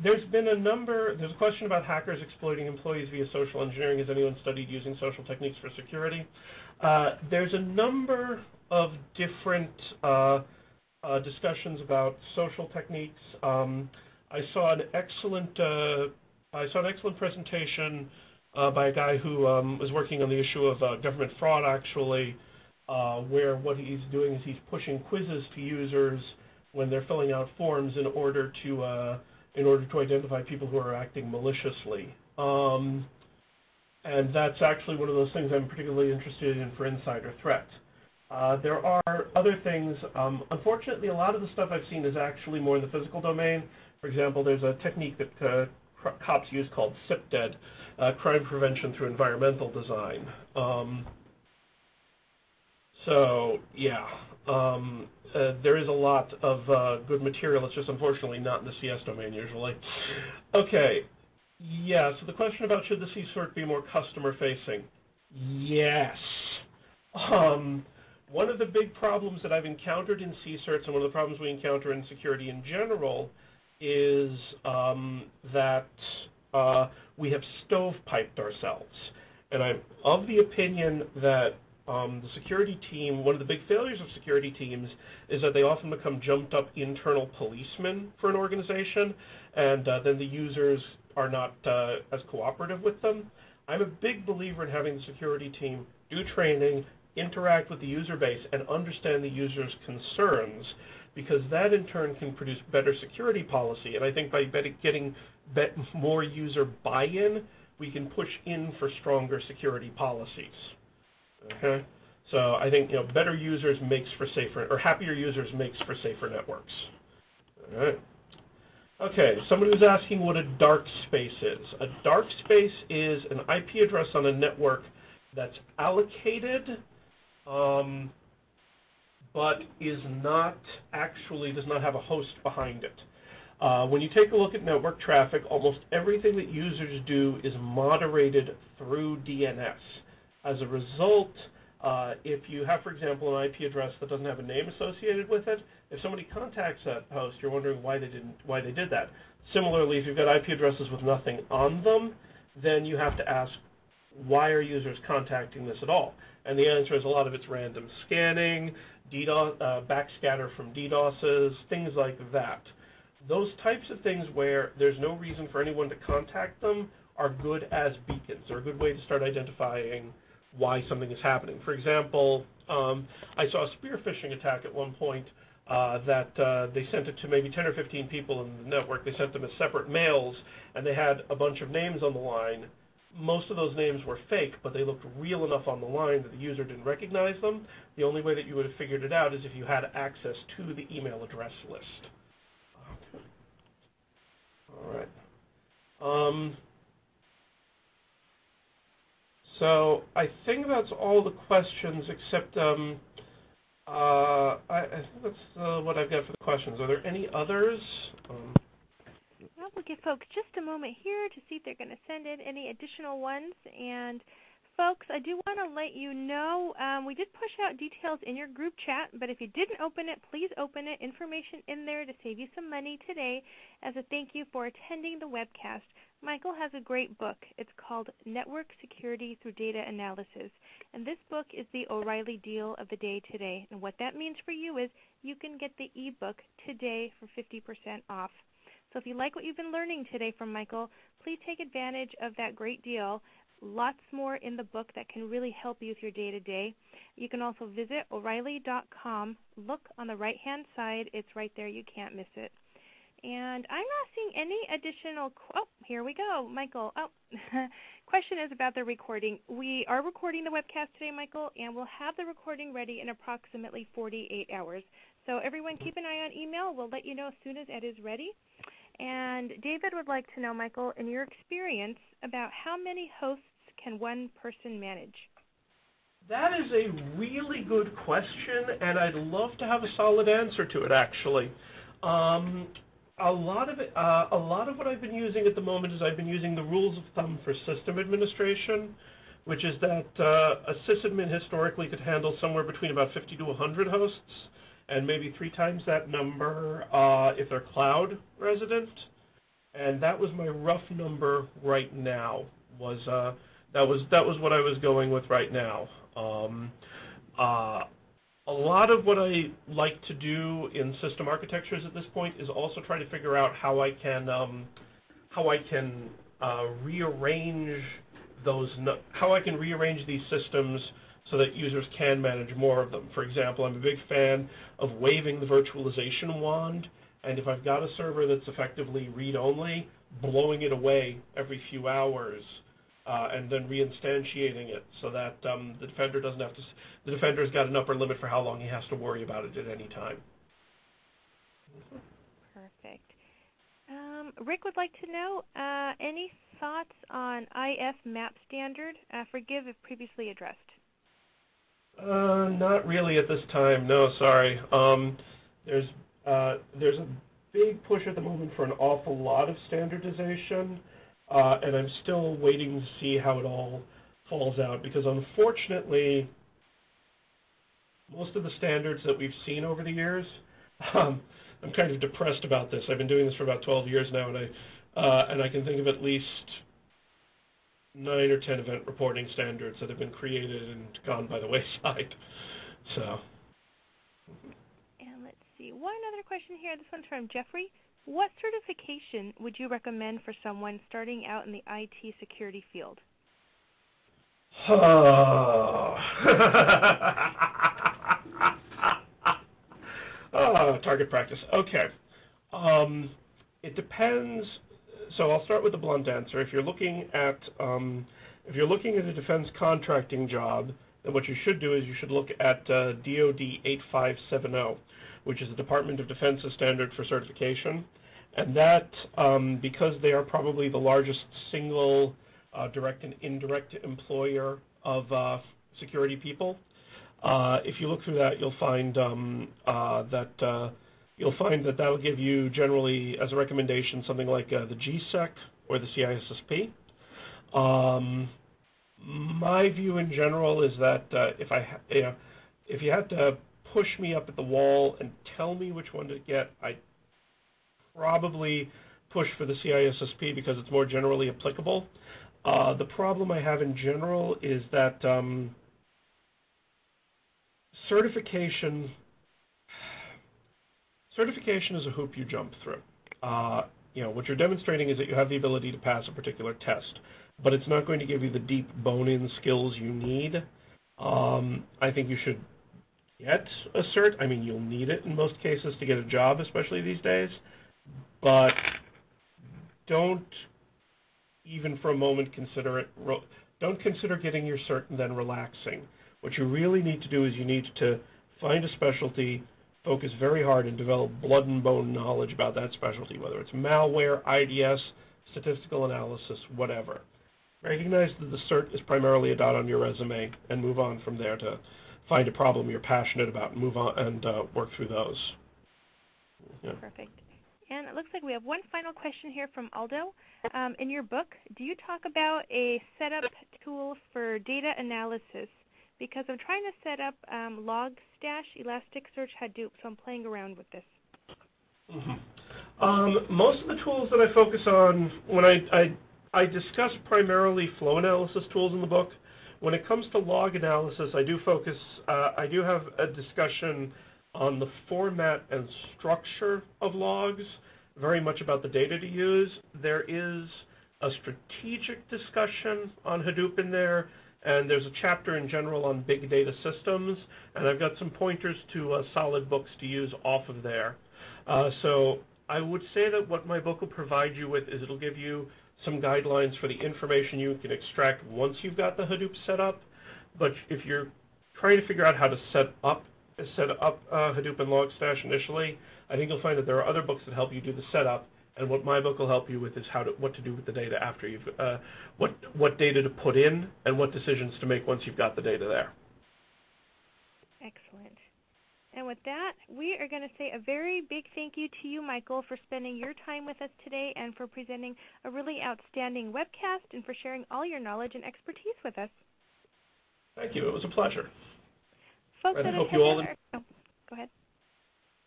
B: There's a question about hackers exploiting employees via social engineering. Has anyone studied using social techniques for security? There's a number of different discussions about social techniques. I saw an excellent presentation by a guy who was working on the issue of government fraud, actually, where what he's doing is he's pushing quizzes to users when they're filling out forms in order to identify people who are acting maliciously. And that's actually one of those things I'm particularly interested in for insider threat. There are other things. Unfortunately, a lot of the stuff I've seen is actually more in the physical domain. For example, there's a technique that cops use called CIPDED, crime prevention through environmental design. So, yeah. There is a lot of good material. It's just unfortunately not in the CS domain usually. Okay. Yeah, so the question about should the CERT be more customer-facing? Yes. One of the big problems that I've encountered in CERTs and one of the problems we encounter in security in general is that we have stovepiped ourselves. And I'm of the opinion that the security team, one of the big failures of security teams is that they often become jumped up internal policemen for an organization, and then the users are not as cooperative with them. I'm a big believer in having the security team do training, interact with the user base, and understand the user's concerns, because that in turn can produce better security policy. And I think by getting more user buy-in, we can push in for stronger security policies. Okay, so I think better users makes for safer, or happier users makes for safer networks. All right. Okay, somebody was asking what a dark space is. A dark space is an IP address on a network that's allocated, but is not actually does not have a host behind it. When you take a look at network traffic, almost everything that users do is moderated through DNS. As a result, if you have, for example, an IP address that doesn't have a name associated with it, if somebody contacts that host, you're wondering why they did that. Similarly, if you've got IP addresses with nothing on them, then you have to ask, why are users contacting this at all? And the answer is a lot of it's random scanning, DDoS, backscatter from DDoSes, things like that. Those types of things where there's no reason for anyone to contact them are good as beacons. They're a good way to start identifying why something is happening. For example, I saw a spear phishing attack at one point that they sent it to maybe 10 or 15 people in the network. They sent them as separate mails, and they had a bunch of names on the line. Most of those names were fake, but they looked real enough on the line that the user didn't recognize them. The only way that you would have figured it out is if you had access to the email address list. Okay. All right. So I think that's all the questions, except I think that's what I've got for the questions. Are there any others?
A: Well, we'll give folks just a moment here to see if they're going to send in any additional ones. And folks, I do want to let you know we did push out details in your group chat, but if you didn't open it, please open it. Information in there to save you some money today as a thank you for attending the webcast. Michael has a great book. It's called Network Security Through Data Analysis, and this book is the O'Reilly deal of the day today. And what that means for you is you can get the ebook today for 50% off. So if you like what you've been learning today from Michael, please take advantage of that great deal. Lots more in the book that can really help you with your day-to-day. You can also visit O'Reilly.com. Look on the right-hand side. It's right there. You can't miss it. And I'm not seeing any additional, here we go, Michael. Question is about the recording. We are recording the webcast today, Michael, and we'll have the recording ready in approximately 48 hours. So everyone keep an eye on email. We'll let you know as soon as it is ready. And David would like to know, Michael, in your experience, about how many hosts can one person manage?
B: That is a really good question, and I'd love to have a solid answer to it, actually. A lot of what I've been using at the moment is I've been using the rules of thumb for system administration, which is that a sysadmin historically could handle somewhere between about 50 to 100 hosts, and maybe 3 times that number if they're cloud resident. And that was my rough number right now. That was what I was going with right now. A lot of what I like to do in system architectures at this point is also try to figure out how I can rearrange these systems so that users can manage more of them. For example, I'm a big fan of waving the virtualization wand, and if I've got a server that's effectively read-only, blowing it away every few hours and then reinstantiating it so that the defender doesn't have to. The defender's got an upper limit for how long he has to worry about it at any time.
A: Perfect. Rick would like to know any thoughts on IF map standard. Forgive if previously addressed.
B: Not really at this time. No, sorry. There's a big push at the moment for an awful lot of standardization, and I'm still waiting to see how it all falls out because, unfortunately, most of the standards that we've seen over the years, I'm kind of depressed about this. I've been doing this for about 12 years now, and I can think of at least 9 or 10 event reporting standards that have been created and gone by the wayside. So.
A: And let's see, one other question here. This one's from Jeffrey. What certification would you recommend for someone starting out in the IT security field?
B: Target practice. Okay. It depends. So I'll start with the blunt answer. If you're looking at a defense contracting job, then what you should do is you should look at DoD 8570, which is the Department of Defense's standard for certification, and that because they are probably the largest single direct and indirect employer of security people. If you look through that, you'll find that will give you generally, as a recommendation, something like the GSEC or the CISSP. My view in general is that if you had to push me up at the wall and tell me which one to get, I'd probably push for the CISSP because it's more generally applicable. The problem I have in general is that certification is a hoop you jump through. What you're demonstrating is that you have the ability to pass a particular test, but it's not going to give you the deep bone-in skills you need. I think you should get a cert. I mean, you'll need it in most cases to get a job, especially these days, but don't even for a moment consider it. Don't consider getting your cert and then relaxing. What you really need to do is you need to find a specialty, focus very hard, and develop blood and bone knowledge about that specialty, whether it's malware, IDS, statistical analysis, whatever. Recognize that the cert is primarily a dot on your resume and move on from there to find a problem you're passionate about and move on and work through those. Yeah.
A: Perfect. And it looks like we have one final question here from Aldo. In your book, do you talk about a setup tool for data analysis? Because I'm trying to set up Logstash, Elasticsearch, Hadoop, so I'm playing around with this.
B: Most of the tools that I focus on, when I discuss primarily flow analysis tools in the book. When it comes to log analysis, I do have a discussion on the format and structure of logs, very much about the data to use. There is a strategic discussion on Hadoop in there, and there's a chapter in general on big data systems, and I've got some pointers to solid books to use off of there. So I would say that what my book will provide you with is it'll give you some guidelines for the information you can extract once you've got the Hadoop set up. But if you're trying to figure out how to set up Hadoop and Logstash initially, I think you'll find that there are other books that help you do the setup. And what my book will help you with is what to do with the data after you've what data to put in and what decisions to make once you've got the data there.
A: Excellent. And with that, we are going to say a very big thank you to you, Michael, for spending your time with us today and for presenting a really outstanding webcast and for sharing all your knowledge and expertise with us.
B: Thank you. It was a pleasure.
A: Folks
B: and
A: that
B: I hope you all.
A: go ahead.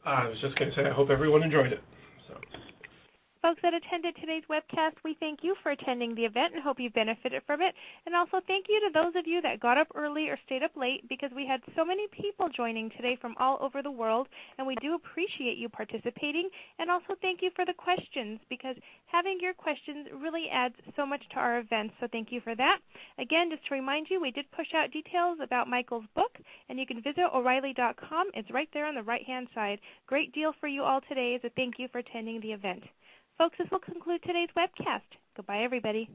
B: I was just going to say I hope everyone enjoyed it. So.
A: Folks that attended today's webcast, we thank you for attending the event and hope you benefited from it. And also thank you to those of you that got up early or stayed up late, because we had so many people joining today from all over the world, and we do appreciate you participating. And also thank you for the questions, because having your questions really adds so much to our events, so thank you for that. Again, just to remind you, we did push out details about Michael's book, and you can visit O'Reilly.com. It's right there on the right-hand side. Great deal for you all today, so thank you for attending the event. Folks, this will conclude today's webcast. Goodbye, everybody.